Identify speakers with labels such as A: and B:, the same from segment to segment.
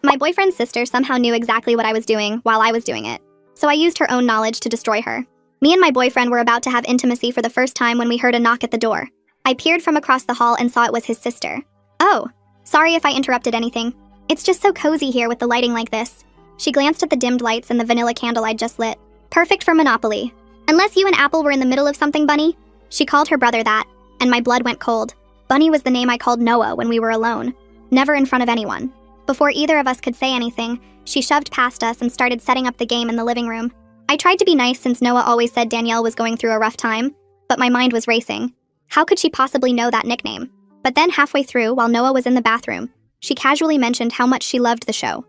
A: My boyfriend's sister somehow knew exactly what I was doing while I was doing it, so I used her own knowledge to destroy her. Me and my boyfriend were about to have intimacy for the first time when we heard a knock at the door. I peered from across the hall and saw it was his sister. "Oh, sorry if I interrupted anything. It's just so cozy here with the lighting like this." She glanced at the dimmed lights and the vanilla candle I'd just lit. "Perfect for Monopoly. Unless you and Apple were in the middle of something, Bunny." She called her brother that, and my blood went cold. Bunny was the name I called Noah when we were alone, never in front of anyone. Before either of us could say anything, she shoved past us and started setting up the game in the living room. I tried to be nice since Noah always said Danielle was going through a rough time, but my mind was racing. How could she possibly know that nickname? But then halfway through, while Noah was in the bathroom, she casually mentioned how much she loved the show.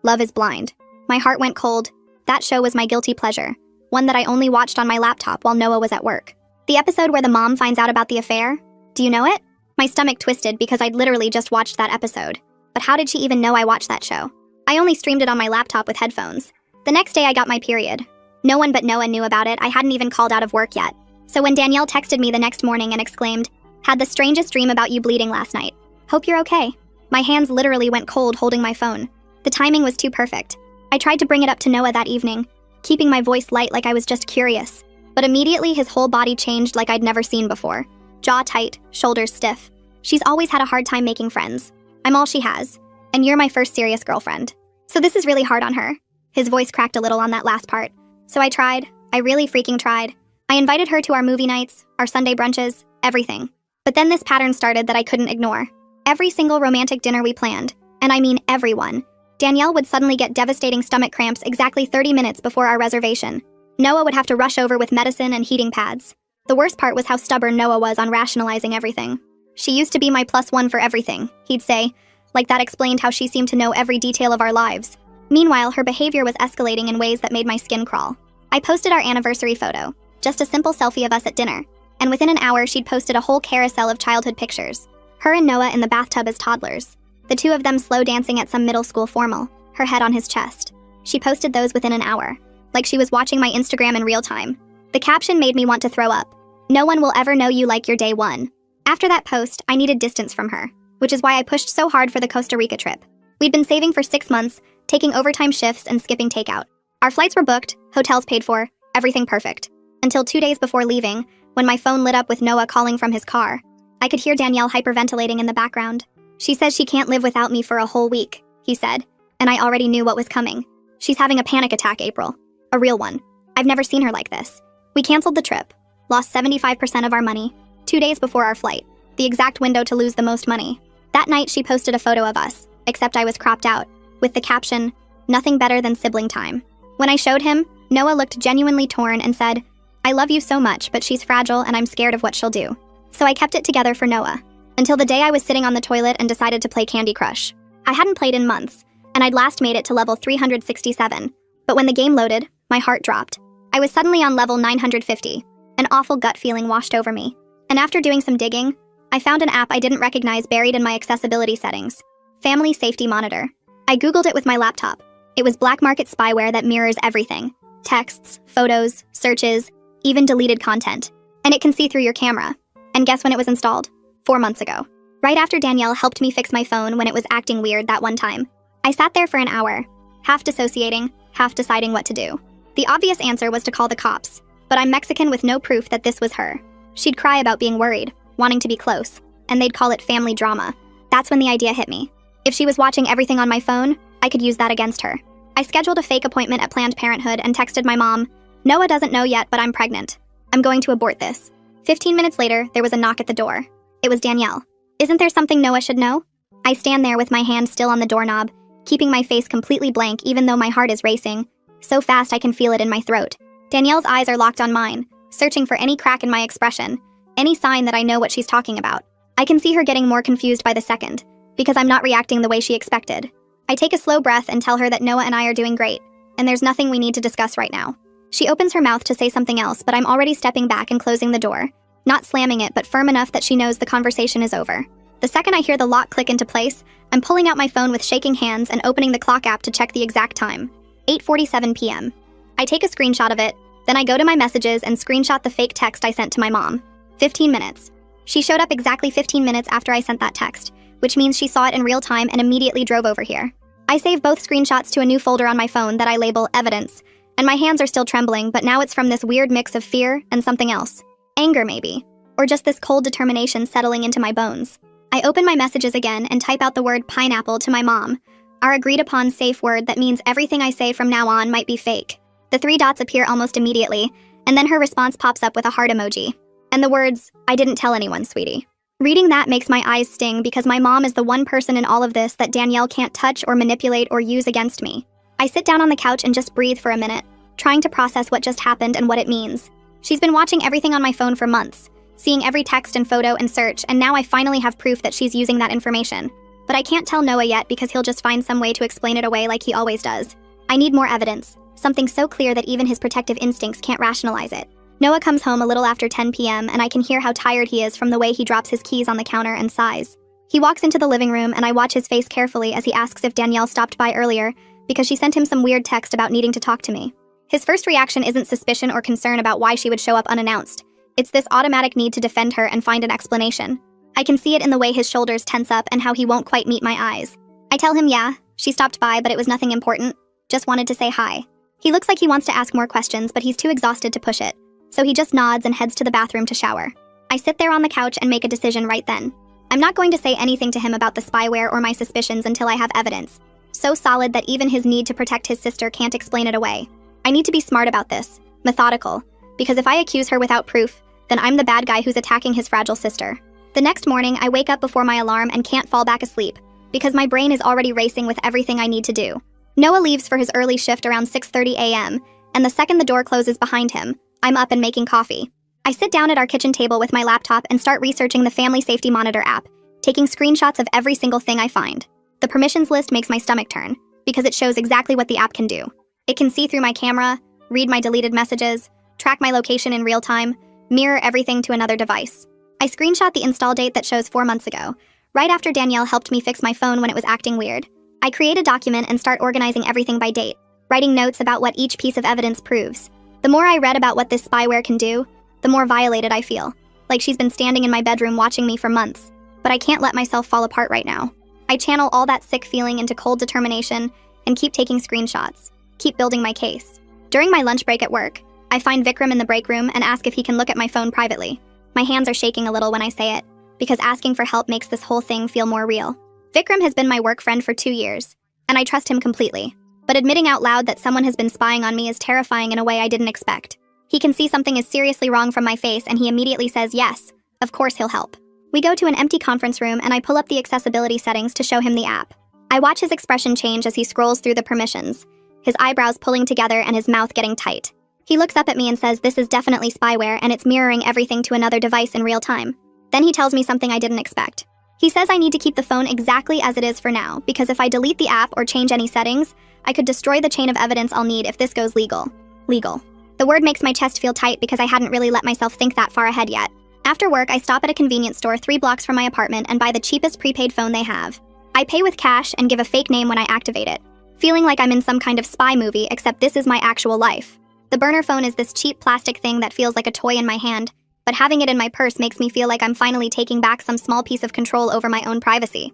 A: Love is Blind. My heart went cold. That show was my guilty pleasure, one that I only watched on my laptop while Noah was at work. The episode where the mom finds out about the affair? Do you know it? My stomach twisted because I'd literally just watched that episode. But how did she even know I watched that show? I only streamed it on my laptop with headphones. The next day I got my period. No one but Noah knew about it. I hadn't even called out of work yet. So when Danielle texted me the next morning and exclaimed, "Had the strangest dream about you bleeding last night. Hope you're okay." My hands literally went cold holding my phone. The timing was too perfect. I tried to bring it up to Noah that evening, keeping my voice light like I was just curious. But immediately his whole body changed like I'd never seen before. Jaw tight, shoulders stiff. "She's always had a hard time making friends. I'm all she has. And you're my first serious girlfriend. So this is really hard on her." His voice cracked a little on that last part. So I tried. I really freaking tried. I invited her to our movie nights, our Sunday brunches, everything. But then this pattern started that I couldn't ignore. Every single romantic dinner we planned, and I mean everyone, Danielle would suddenly get devastating stomach cramps exactly 30 minutes before our reservation. Noah would have to rush over with medicine and heating pads. The worst part was how stubborn Noah was on rationalizing everything. "She used to be my +1 for everything," he'd say, like that explained how she seemed to know every detail of our lives. Meanwhile, her behavior was escalating in ways that made my skin crawl. I posted our anniversary photo, just a simple selfie of us at dinner, and within an hour she'd posted a whole carousel of childhood pictures. Her and Noah in the bathtub as toddlers. The two of them slow dancing at some middle school formal, her head on his chest. She posted those within an hour, like she was watching my Instagram in real time. The caption made me want to throw up. "No one will ever know you like your day one." After that post, I needed distance from her, which is why I pushed so hard for the Costa Rica trip. We'd been saving for 6 months, taking overtime shifts and skipping takeout. Our flights were booked, hotels paid for, everything perfect. Until 2 days before leaving, when my phone lit up with Noah calling from his car. I could hear Danielle hyperventilating in the background. "She says she can't live without me for a whole week," he said, and I already knew what was coming. "She's having a panic attack, April. A real one. I've never seen her like this." We canceled the trip, lost 75% of our money, 2 days before our flight, the exact window to lose the most money. That night she posted a photo of us, except I was cropped out, with the caption, "Nothing better than sibling time." When I showed him, Noah looked genuinely torn and said, "I love you so much, but she's fragile and I'm scared of what she'll do." So I kept it together for Noah, until the day I was sitting on the toilet and decided to play Candy Crush. I hadn't played in months, and I'd last made it to level 367, but when the game loaded, my heart dropped. I was suddenly on level 950. An awful gut feeling washed over me. And after doing some digging, I found an app I didn't recognize buried in my accessibility settings. Family Safety Monitor. I googled it with my laptop. It was black market spyware that mirrors everything. Texts, photos, searches, even deleted content. And it can see through your camera. And guess when it was installed? 4 months ago. Right after Danielle helped me fix my phone when it was acting weird that one time. I sat there for an hour, half dissociating, half deciding what to do. The obvious answer was to call the cops, but I'm Mexican with no proof that this was her. She'd cry about being worried, wanting to be close, and they'd call it family drama. That's when the idea hit me. If she was watching everything on my phone, I could use that against her. I scheduled a fake appointment at Planned Parenthood and texted my mom, "Noah doesn't know yet, but I'm pregnant. I'm going to abort this." 15 minutes later, there was a knock at the door. It was Danielle. "Isn't there something Noah should know?" I stand there with my hand still on the doorknob, keeping my face completely blank even though my heart is racing. So fast I can feel it in my throat. Danielle's eyes are locked on mine, searching for any crack in my expression, any sign that I know what she's talking about. I can see her getting more confused by the second, because I'm not reacting the way she expected. I take a slow breath and tell her that Noah and I are doing great, and there's nothing we need to discuss right now. She opens her mouth to say something else, but I'm already stepping back and closing the door, not slamming it but firm enough that she knows the conversation is over. The second I hear the lock click into place, I'm pulling out my phone with shaking hands and opening the clock app to check the exact time. 8:47 p.m. I take a screenshot of it, then I go to my messages and screenshot the fake text I sent to my mom. 15 minutes. She showed up exactly 15 minutes after I sent that text, which means she saw it in real time and immediately drove over here. I save both screenshots to a new folder on my phone that I label Evidence, and my hands are still trembling, but now it's from this weird mix of fear and something else. Anger, maybe. Or just this cold determination settling into my bones. I open my messages again and type out the word pineapple to my mom, our agreed-upon safe word that means everything I say from now on might be fake. The 3 dots appear almost immediately, and then her response pops up with a heart emoji. And the words, "I didn't tell anyone, sweetie." Reading that makes my eyes sting because my mom is the one person in all of this that Danielle can't touch or manipulate or use against me. I sit down on the couch and just breathe for a minute, trying to process what just happened and what it means. She's been watching everything on my phone for months, seeing every text and photo and search, and now I finally have proof that she's using that information. But I can't tell Noah yet because he'll just find some way to explain it away like he always does. I need more evidence, something so clear that even his protective instincts can't rationalize it. Noah comes home a little after 10 p.m. and I can hear how tired he is from the way he drops his keys on the counter and sighs. He walks into the living room and I watch his face carefully as he asks if Danielle stopped by earlier because she sent him some weird text about needing to talk to me. His first reaction isn't suspicion or concern about why she would show up unannounced. It's this automatic need to defend her and find an explanation. I can see it in the way his shoulders tense up and how he won't quite meet my eyes. I tell him, yeah, she stopped by, but it was nothing important. Just wanted to say hi. He looks like he wants to ask more questions, but he's too exhausted to push it. So he just nods and heads to the bathroom to shower. I sit there on the couch and make a decision right then. I'm not going to say anything to him about the spyware or my suspicions until I have evidence. So solid that even his need to protect his sister can't explain it away. I need to be smart about this, methodical, because if I accuse her without proof, then I'm the bad guy who's attacking his fragile sister. The next morning, I wake up before my alarm and can't fall back asleep, because my brain is already racing with everything I need to do. Noah leaves for his early shift around 6:30 a.m., and the second the door closes behind him, I'm up and making coffee. I sit down at our kitchen table with my laptop and start researching the Family Safety Monitor app, taking screenshots of every single thing I find. The permissions list makes my stomach turn, because it shows exactly what the app can do. It can see through my camera, read my deleted messages, track my location in real time, mirror everything to another device. I screenshot the install date that shows 4 months ago, right after Danielle helped me fix my phone when it was acting weird. I create a document and start organizing everything by date, writing notes about what each piece of evidence proves. The more I read about what this spyware can do, the more violated I feel, like she's been standing in my bedroom watching me for months. But I can't let myself fall apart right now. I channel all that sick feeling into cold determination and keep taking screenshots, keep building my case. During my lunch break at work, I find Vikram in the break room and ask if he can look at my phone privately. My hands are shaking a little when I say it, because asking for help makes this whole thing feel more real. Vikram has been my work friend for 2 years, and I trust him completely. But admitting out loud that someone has been spying on me is terrifying in a way I didn't expect. He can see something is seriously wrong from my face and he immediately says yes, of course he'll help. We go to an empty conference room and I pull up the accessibility settings to show him the app. I watch his expression change as he scrolls through the permissions, his eyebrows pulling together and his mouth getting tight. He looks up at me and says this is definitely spyware and it's mirroring everything to another device in real time. Then he tells me something I didn't expect. He says I need to keep the phone exactly as it is for now, because if I delete the app or change any settings, I could destroy the chain of evidence I'll need if this goes legal. Legal. The word makes my chest feel tight because I hadn't really let myself think that far ahead yet. After work, I stop at a convenience store 3 blocks from my apartment and buy the cheapest prepaid phone they have. I pay with cash and give a fake name when I activate it, feeling like I'm in some kind of spy movie, except this is my actual life. The burner phone is this cheap plastic thing that feels like a toy in my hand, but having it in my purse makes me feel like I'm finally taking back some small piece of control over my own privacy.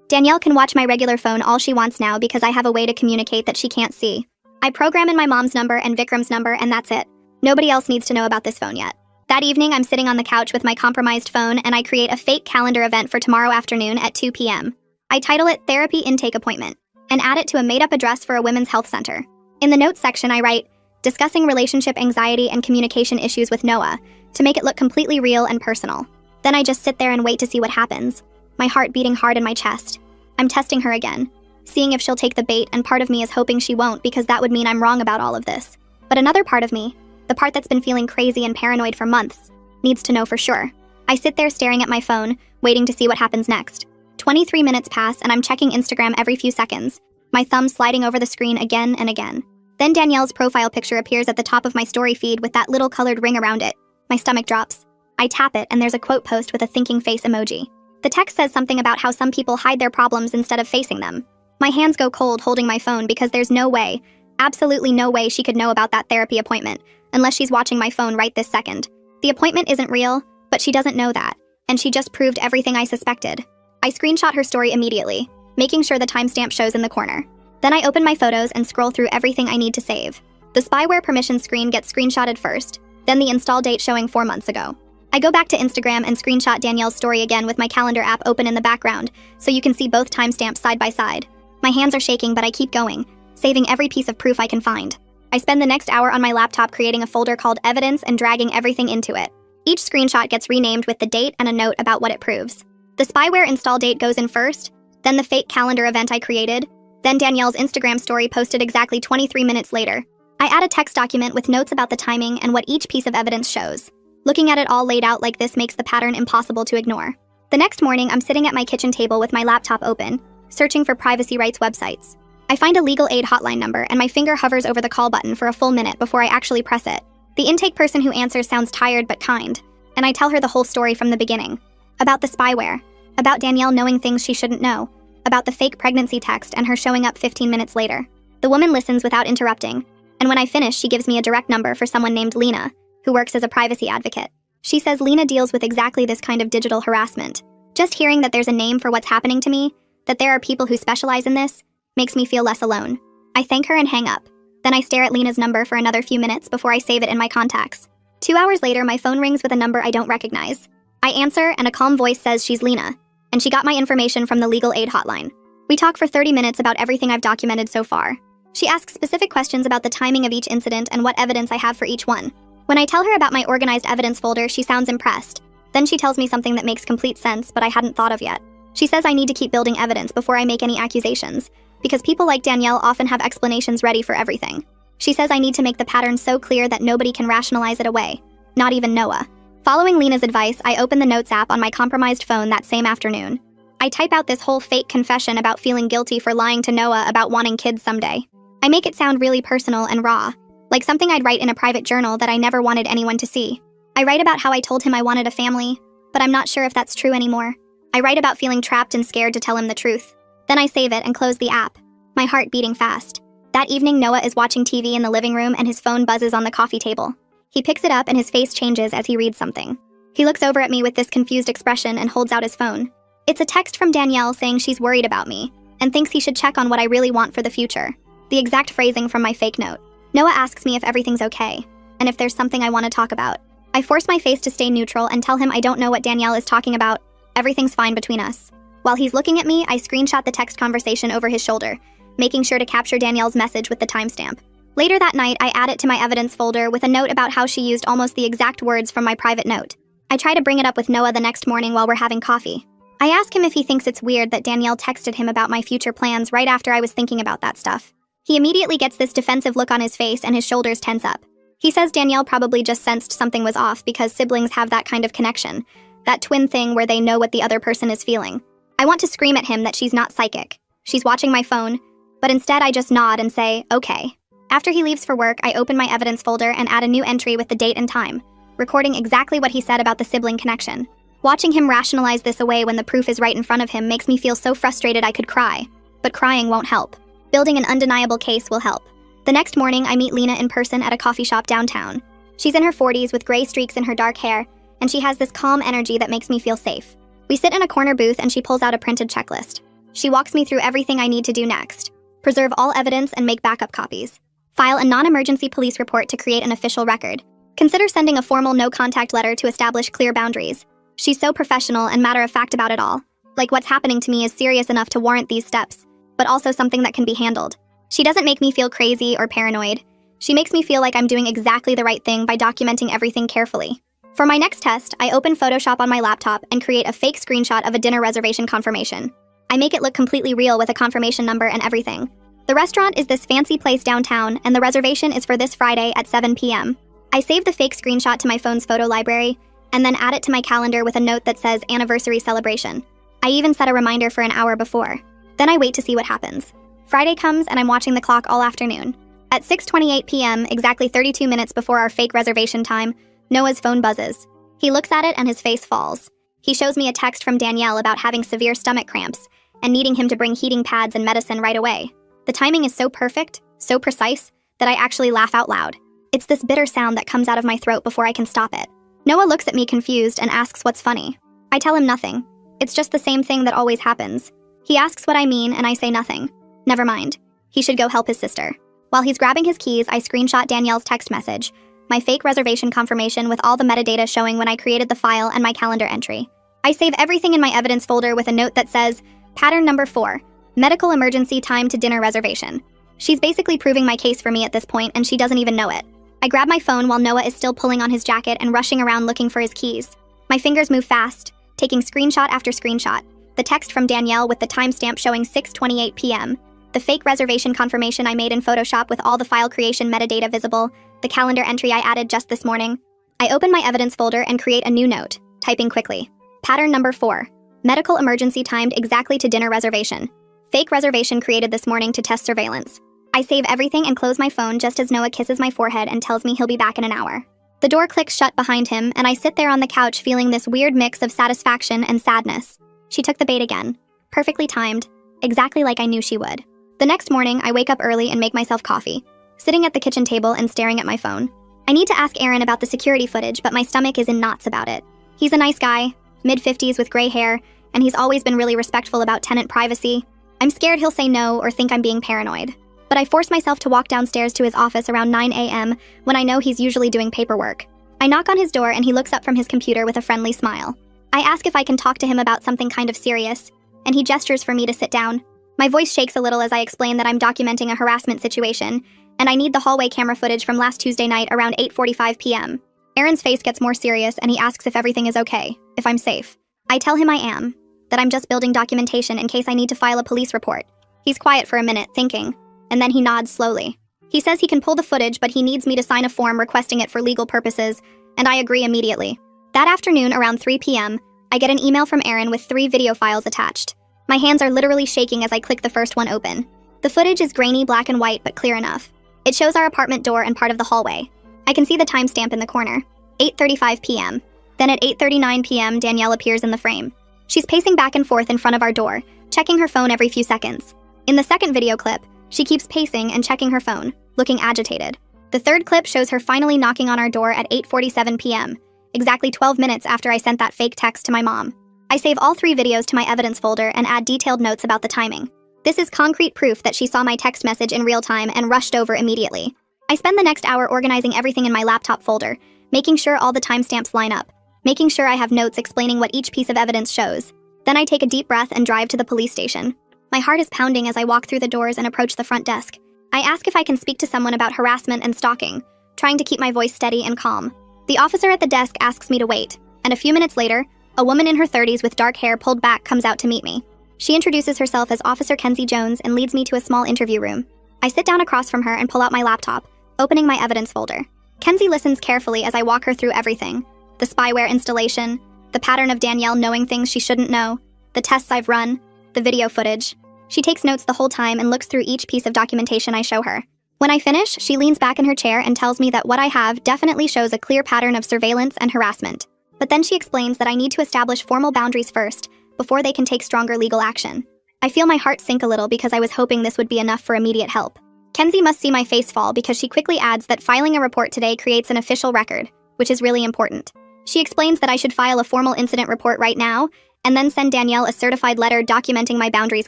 A: Danielle can watch my regular phone all she wants now because I have a way to communicate that she can't see. I program in my mom's number and Vikram's number and that's it. Nobody else needs to know about this phone yet. That evening, I'm sitting on the couch with my compromised phone and I create a fake calendar event for tomorrow afternoon at 2 p.m. I title it Therapy Intake Appointment and add it to a made-up address for a women's health center. In the notes section, I write, discussing relationship anxiety and communication issues with Noah, to make it look completely real and personal. Then I just sit there and wait to see what happens, my heart beating hard in my chest. I'm testing her again, seeing if she'll take the bait, and part of me is hoping she won't because that would mean I'm wrong about all of this. But another part of me, the part that's been feeling crazy and paranoid for months, needs to know for sure. I sit there staring at my phone, waiting to see what happens next. 23 minutes pass and I'm checking Instagram every few seconds, my thumb sliding over the screen again and again. Then Danielle's profile picture appears at the top of my story feed with that little colored ring around it. My stomach drops. I tap it and there's a quote post with a thinking face emoji. The text says something about how some people hide their problems instead of facing them. My hands go cold holding my phone because there's no way, absolutely no way she could know about that therapy appointment, unless she's watching my phone right this second. The appointment isn't real, but she doesn't know that, and she just proved everything I suspected. I screenshot her story immediately, making sure the timestamp shows in the corner. Then I open my photos and scroll through everything I need to save. The spyware permission screen gets screenshotted first, then the install date showing 4 months ago. I go back to Instagram and screenshot Danielle's story again with my calendar app open in the background, so you can see both timestamps side by side. My hands are shaking, but I keep going, saving every piece of proof I can find. I spend the next hour on my laptop creating a folder called Evidence and dragging everything into it. Each screenshot gets renamed with the date and a note about what it proves. The spyware install date goes in first, then the fake calendar event I created, then Danielle's Instagram story posted exactly 23 minutes later. I add a text document with notes about the timing and what each piece of evidence shows. Looking at it all laid out like this makes the pattern impossible to ignore. The next morning, I'm sitting at my kitchen table with my laptop open, searching for privacy rights websites. I find a legal aid hotline number and my finger hovers over the call button for a full minute before I actually press it. The intake person who answers sounds tired but kind, and I tell her the whole story from the beginning. About the spyware, about Danielle knowing things she shouldn't know, about the fake pregnancy text and her showing up 15 minutes later. The woman listens without interrupting, and when I finish, she gives me a direct number for someone named Lena, who works as a privacy advocate. She says Lena deals with exactly this kind of digital harassment. Just hearing that there's a name for what's happening to me, that there are people who specialize in this, makes me feel less alone. I thank her and hang up. Then I stare at Lena's number for another few minutes before I save it in my contacts. 2 hours later, my phone rings with a number I don't recognize. I answer, and a calm voice says she's Lena, and she got my information from the legal aid hotline. We talk for 30 minutes about everything I've documented so far. She asks specific questions about the timing of each incident and what evidence I have for each one. When I tell her about my organized evidence folder, she sounds impressed. Then she tells me something that makes complete sense, but I hadn't thought of yet. She says I need to keep building evidence before I make any accusations, because people like Danielle often have explanations ready for everything. She says I need to make the pattern so clear that nobody can rationalize it away, not even Noah. Following Lena's advice, I open the Notes app on my compromised phone that same afternoon. I type out this whole fake confession about feeling guilty for lying to Noah about wanting kids someday. I make it sound really personal and raw, like something I'd write in a private journal that I never wanted anyone to see. I write about how I told him I wanted a family, but I'm not sure if that's true anymore. I write about feeling trapped and scared to tell him the truth. Then I save it and close the app, my heart beating fast. That evening, Noah is watching TV in the living room and his phone buzzes on the coffee table. He picks it up and his face changes as he reads something. He looks over at me with this confused expression and holds out his phone. It's a text from Danielle saying she's worried about me and thinks he should check on what I really want for the future. The exact phrasing from my fake note. Noah asks me if everything's okay and if there's something I want to talk about. I force my face to stay neutral and tell him I don't know what Danielle is talking about. Everything's fine between us. While he's looking at me, I screenshot the text conversation over his shoulder, making sure to capture Danielle's message with the timestamp. Later that night, I add it to my evidence folder with a note about how she used almost the exact words from my private note. I try to bring it up with Noah the next morning while we're having coffee. I ask him if he thinks it's weird that Danielle texted him about my future plans right after I was thinking about that stuff. He immediately gets this defensive look on his face and his shoulders tense up. He says Danielle probably just sensed something was off because siblings have that kind of connection, that twin thing where they know what the other person is feeling. I want to scream at him that she's not psychic. She's watching my phone, but instead I just nod and say, okay. After he leaves for work, I open my evidence folder and add a new entry with the date and time, recording exactly what he said about the sibling connection. Watching him rationalize this away when the proof is right in front of him makes me feel so frustrated I could cry. But crying won't help. Building an undeniable case will help. The next morning, I meet Lena in person at a coffee shop downtown. She's in her 40s with gray streaks in her dark hair, and she has this calm energy that makes me feel safe. We sit in a corner booth and she pulls out a printed checklist. She walks me through everything I need to do next. Preserve all evidence and make backup copies. File a non-emergency police report to create an official record. Consider sending a formal no-contact letter to establish clear boundaries. She's so professional and matter-of-fact about it all. Like what's happening to me is serious enough to warrant these steps, but also something that can be handled. She doesn't make me feel crazy or paranoid. She makes me feel like I'm doing exactly the right thing by documenting everything carefully. For my next test, I open Photoshop on my laptop and create a fake screenshot of a dinner reservation confirmation. I make it look completely real with a confirmation number and everything. The restaurant is this fancy place downtown, and the reservation is for this Friday at 7 p.m. I save the fake screenshot to my phone's photo library, and then add it to my calendar with a note that says anniversary celebration. I even set a reminder for an hour before. Then I wait to see what happens. Friday comes and I'm watching the clock all afternoon. At 6:28 p.m., exactly 32 minutes before our fake reservation time, Noah's phone buzzes. He looks at it and his face falls. He shows me a text from Danielle about having severe stomach cramps and needing him to bring heating pads and medicine right away. The timing is so perfect, so precise, that I actually laugh out loud. It's this bitter sound that comes out of my throat before I can stop it. Noah looks at me confused and asks what's funny. I tell him nothing. It's just the same thing that always happens. He asks what I mean and I say nothing. Never mind. He should go help his sister. While he's grabbing his keys, I screenshot Danielle's text message, my fake reservation confirmation with all the metadata showing when I created the file and my calendar entry. I save everything in my evidence folder with a note that says, Pattern number 4, medical emergency time to dinner reservation. She's basically proving my case for me at this point, and she doesn't even know it. I grab my phone while Noah is still pulling on his jacket and rushing around looking for his keys. My fingers move fast, taking screenshot after screenshot. The text from Danielle with the timestamp showing 6:28 p.m., the fake reservation confirmation I made in Photoshop with all the file creation metadata visible, the calendar entry I added just this morning. I open my evidence folder and create a new note, typing quickly. Pattern number 4, medical emergency timed exactly to dinner reservation. Fake reservation created this morning to test surveillance. I save everything and close my phone just as Noah kisses my forehead and tells me he'll be back in an hour. The door clicks shut behind him, and I sit there on the couch feeling this weird mix of satisfaction and sadness. She took the bait again. Perfectly timed, exactly like I knew she would. The next morning, I wake up early and make myself coffee, sitting at the kitchen table and staring at my phone. I need to ask Aaron about the security footage, but my stomach is in knots about it. He's a nice guy, mid-50s with gray hair, and he's always been really respectful about tenant privacy. I'm scared he'll say no or think I'm being paranoid. But I force myself to walk downstairs to his office around 9 a.m. when I know he's usually doing paperwork. I knock on his door and he looks up from his computer with a friendly smile. I ask if I can talk to him about something kind of serious, and he gestures for me to sit down. My voice shakes a little as I explain that I'm documenting a harassment situation, and I need the hallway camera footage from last Tuesday night around 8:45 p.m. Aaron's face gets more serious and he asks if everything is okay, if I'm safe. I tell him I am, that I'm just building documentation in case I need to file a police report. He's quiet for a minute, thinking, and then he nods slowly. He says he can pull the footage, but he needs me to sign a form requesting it for legal purposes, and I agree immediately. That afternoon, around 3 p.m., I get an email from Aaron with 3 video files attached. My hands are literally shaking as I click the first one open. The footage is grainy black and white, but clear enough. It shows our apartment door and part of the hallway. I can see the timestamp in the corner, 8:35 p.m. Then at 8:39 p.m., Danielle appears in the frame. She's pacing back and forth in front of our door, checking her phone every few seconds. In the second video clip, she keeps pacing and checking her phone, looking agitated. The third clip shows her finally knocking on our door at 8:47 p.m., exactly 12 minutes after I sent that fake text to my mom. I save all 3 videos to my evidence folder and add detailed notes about the timing. This is concrete proof that she saw my text message in real time and rushed over immediately. I spend the next hour organizing everything in my laptop folder, making sure all the timestamps line up, making sure I have notes explaining what each piece of evidence shows. Then I take a deep breath and drive to the police station. My heart is pounding as I walk through the doors and approach the front desk. I ask if I can speak to someone about harassment and stalking, trying to keep my voice steady and calm. The officer at the desk asks me to wait, and a few minutes later, a woman in her 30s with dark hair pulled back comes out to meet me. She introduces herself as Officer Kenzie Jones and leads me to a small interview room. I sit down across from her and pull out my laptop, opening my evidence folder. Kenzie listens carefully as I walk her through everything. The spyware installation, the pattern of Danielle knowing things she shouldn't know, the tests I've run, the video footage. She takes notes the whole time and looks through each piece of documentation I show her. When I finish, she leans back in her chair and tells me that what I have definitely shows a clear pattern of surveillance and harassment. But then she explains that I need to establish formal boundaries first, before they can take stronger legal action. I feel my heart sink a little because I was hoping this would be enough for immediate help. Kenzie must see my face fall because she quickly adds that filing a report today creates an official record, which is really important. She explains that I should file a formal incident report right now, and then send Danielle a certified letter documenting my boundaries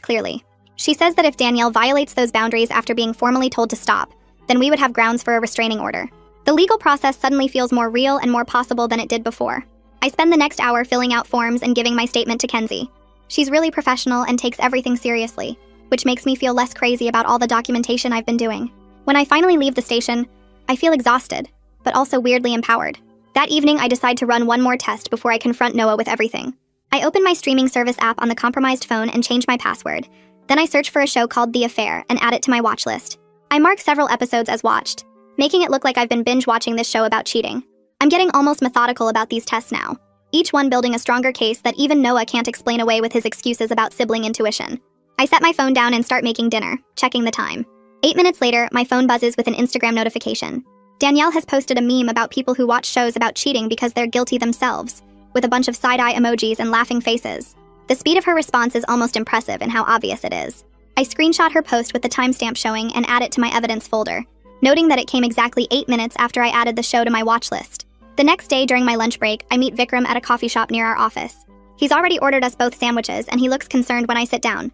A: clearly. She says that if Danielle violates those boundaries after being formally told to stop, then we would have grounds for a restraining order. The legal process suddenly feels more real and more possible than it did before. I spend the next hour filling out forms and giving my statement to Kenzie. She's really professional and takes everything seriously, which makes me feel less crazy about all the documentation I've been doing. When I finally leave the station, I feel exhausted, but also weirdly empowered. That evening, I decide to run one more test before I confront Noah with everything. I open my streaming service app on the compromised phone and change my password. Then I search for a show called The Affair and add it to my watch list. I mark several episodes as watched, making it look like I've been binge-watching this show about cheating. I'm getting almost methodical about these tests now, each one building a stronger case that even Noah can't explain away with his excuses about sibling intuition. I set my phone down and start making dinner, checking the time. 8 minutes later, my phone buzzes with an Instagram notification. Danielle has posted a meme about people who watch shows about cheating because they're guilty themselves, with a bunch of side-eye emojis and laughing faces. The speed of her response is almost impressive in how obvious it is. I screenshot her post with the timestamp showing and add it to my evidence folder, noting that it came exactly 8 minutes after I added the show to my watch list. The next day during my lunch break, I meet Vikram at a coffee shop near our office. He's already ordered us both sandwiches, and he looks concerned when I sit down.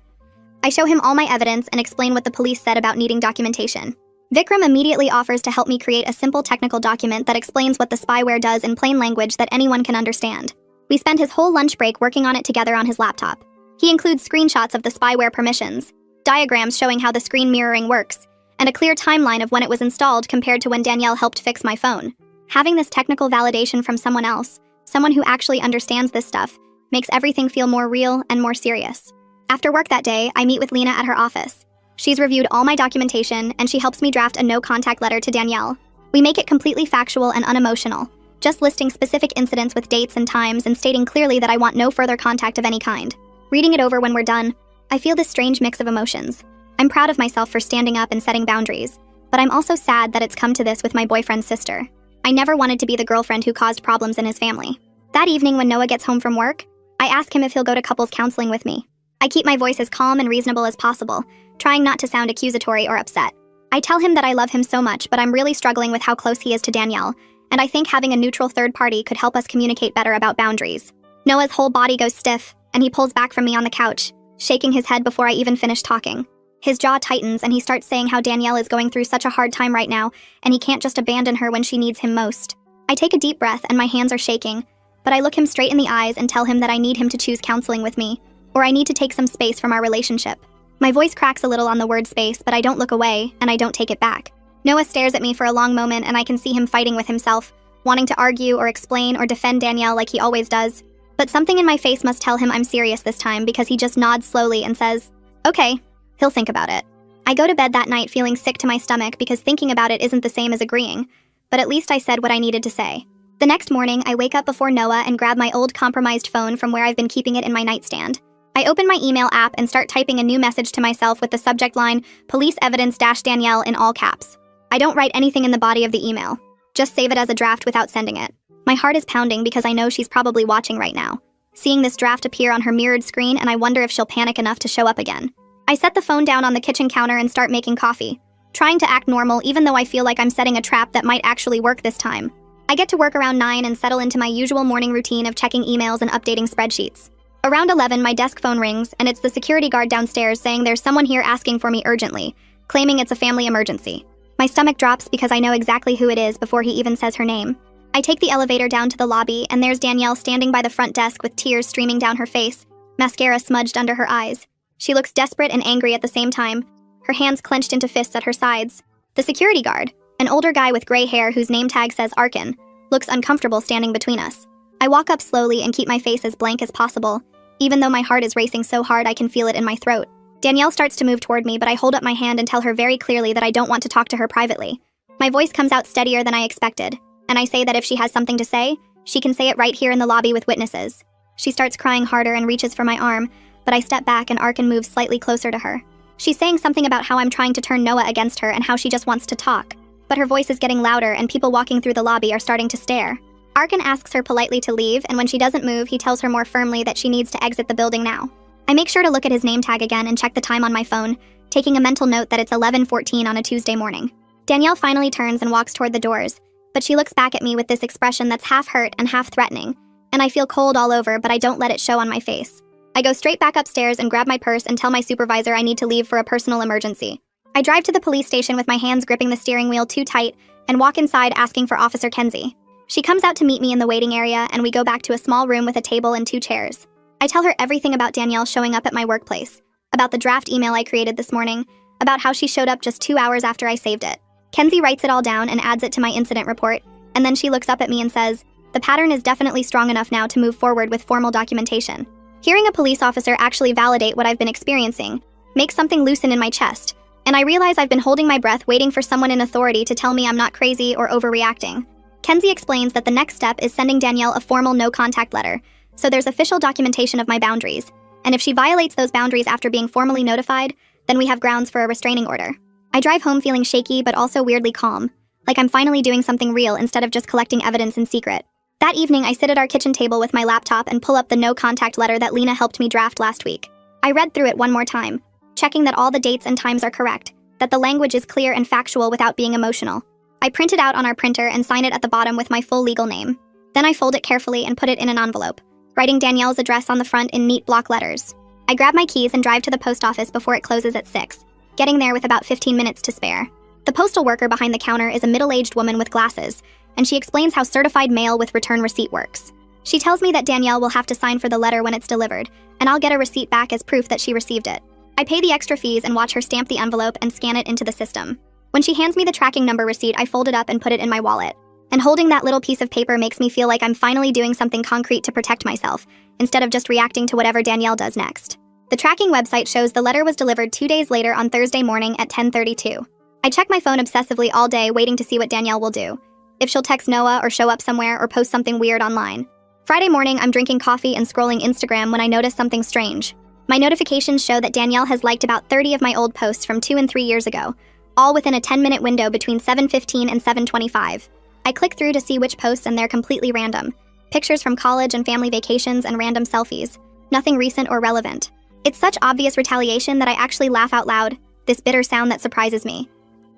A: I show him all my evidence and explain what the police said about needing documentation. Vikram immediately offers to help me create a simple technical document that explains what the spyware does in plain language that anyone can understand. We spend his whole lunch break working on it together on his laptop. He includes screenshots of the spyware permissions, diagrams showing how the screen mirroring works, and a clear timeline of when it was installed compared to when Danielle helped fix my phone. Having this technical validation from someone else, someone who actually understands this stuff, makes everything feel more real and more serious. After work that day, I meet with Lena at her office. She's reviewed all my documentation, and she helps me draft a no-contact letter to Danielle. We make it completely factual and unemotional, just listing specific incidents with dates and times and stating clearly that I want no further contact of any kind. Reading it over when we're done, I feel this strange mix of emotions. I'm proud of myself for standing up and setting boundaries, but I'm also sad that it's come to this with my boyfriend's sister. I never wanted to be the girlfriend who caused problems in his family. That evening when Noah gets home from work, I ask him if he'll go to couples counseling with me. I keep my voice as calm and reasonable as possible, trying not to sound accusatory or upset. I tell him that I love him so much, but I'm really struggling with how close he is to Danielle, and I think having a neutral third party could help us communicate better about boundaries. Noah's whole body goes stiff, and he pulls back from me on the couch, shaking his head before I even finish talking. His jaw tightens, and he starts saying how Danielle is going through such a hard time right now, and he can't just abandon her when she needs him most. I take a deep breath, and my hands are shaking, but I look him straight in the eyes and tell him that I need him to choose counseling with me, or I need to take some space from our relationship. My voice cracks a little on the word space, but I don't look away, and I don't take it back. Noah stares at me for a long moment, and I can see him fighting with himself, wanting to argue or explain or defend Danielle like he always does. But something in my face must tell him I'm serious this time because he just nods slowly and says, "Okay, he'll think about it." I go to bed that night feeling sick to my stomach because thinking about it isn't the same as agreeing, but at least I said what I needed to say. The next morning, I wake up before Noah and grab my old compromised phone from where I've been keeping it in my nightstand. I open my email app and start typing a new message to myself with the subject line, "Police Evidence-Danielle" in all caps. I don't write anything in the body of the email. Just save it as a draft without sending it. My heart is pounding because I know she's probably watching right now, seeing this draft appear on her mirrored screen, and I wonder if she'll panic enough to show up again. I set the phone down on the kitchen counter and start making coffee, trying to act normal even though I feel like I'm setting a trap that might actually work this time. I get to work around 9 and settle into my usual morning routine of checking emails and updating spreadsheets. Around 11, my desk phone rings, and it's the security guard downstairs saying there's someone here asking for me urgently, claiming it's a family emergency. My stomach drops because I know exactly who it is before he even says her name. I take the elevator down to the lobby, and there's Danielle standing by the front desk with tears streaming down her face, mascara smudged under her eyes. She looks desperate and angry at the same time, her hands clenched into fists at her sides. The security guard, an older guy with gray hair whose name tag says Arkin, looks uncomfortable standing between us. I walk up slowly and keep my face as blank as possible, even though my heart is racing so hard I can feel it in my throat. Danielle starts to move toward me, but I hold up my hand and tell her very clearly that I don't want to talk to her privately. My voice comes out steadier than I expected, and I say that if she has something to say, she can say it right here in the lobby with witnesses. She starts crying harder and reaches for my arm, but I step back and Arkin moves slightly closer to her. She's saying something about how I'm trying to turn Noah against her and how she just wants to talk, but her voice is getting louder and people walking through the lobby are starting to stare. Arkin asks her politely to leave, and when she doesn't move, he tells her more firmly that she needs to exit the building now. I make sure to look at his name tag again and check the time on my phone, taking a mental note that it's 11:14 on a Tuesday morning. Danielle finally turns and walks toward the doors, but she looks back at me with this expression that's half hurt and half threatening, and I feel cold all over, but I don't let it show on my face. I go straight back upstairs and grab my purse and tell my supervisor I need to leave for a personal emergency. I drive to the police station with my hands gripping the steering wheel too tight and walk inside asking for Officer Kenzie. She comes out to meet me in the waiting area, and we go back to a small room with a table and 2 chairs. I tell her everything about Danielle showing up at my workplace, about the draft email I created this morning, about how she showed up just 2 hours after I saved it. Kenzie writes it all down and adds it to my incident report, and then she looks up at me and says, "The pattern is definitely strong enough now to move forward with formal documentation." Hearing a police officer actually validate what I've been experiencing makes something loosen in my chest, and I realize I've been holding my breath waiting for someone in authority to tell me I'm not crazy or overreacting. Kenzie explains that the next step is sending Danielle a formal no-contact letter, so there's official documentation of my boundaries, and if she violates those boundaries after being formally notified, then we have grounds for a restraining order. I drive home feeling shaky but also weirdly calm, like I'm finally doing something real instead of just collecting evidence in secret. That evening, I sit at our kitchen table with my laptop and pull up the no-contact letter that Lena helped me draft last week. I read through it one more time, checking that all the dates and times are correct, that the language is clear and factual without being emotional. I print it out on our printer and sign it at the bottom with my full legal name. Then I fold it carefully and put it in an envelope, writing Danielle's address on the front in neat block letters. I grab my keys and drive to the post office before it closes at 6, getting there with about 15 minutes to spare. The postal worker behind the counter is a middle-aged woman with glasses, and she explains how certified mail with return receipt works. She tells me that Danielle will have to sign for the letter when it's delivered, and I'll get a receipt back as proof that she received it. I pay the extra fees and watch her stamp the envelope and scan it into the system. When she hands me the tracking number receipt, I fold it up and put it in my wallet. And holding that little piece of paper makes me feel like I'm finally doing something concrete to protect myself, instead of just reacting to whatever Danielle does next. The tracking website shows the letter was delivered 2 days later on Thursday morning at 10:32. I check my phone obsessively all day waiting to see what Danielle will do. If she'll text Noah or show up somewhere or post something weird online. Friday morning, I'm drinking coffee and scrolling Instagram when I notice something strange. My notifications show that Danielle has liked about 30 of my old posts from 2 and 3 years ago, all within a 10-minute window between 7:15 and 7:25. I click through to see which posts and they're completely random. Pictures from college and family vacations and random selfies. Nothing recent or relevant. It's such obvious retaliation that I actually laugh out loud, this bitter sound that surprises me.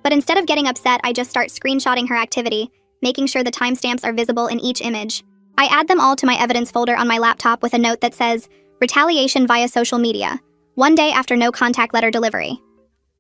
A: But instead of getting upset, I just start screenshotting her activity, making sure the timestamps are visible in each image. I add them all to my evidence folder on my laptop with a note that says, "Retaliation via social media, 1 day after no contact letter delivery."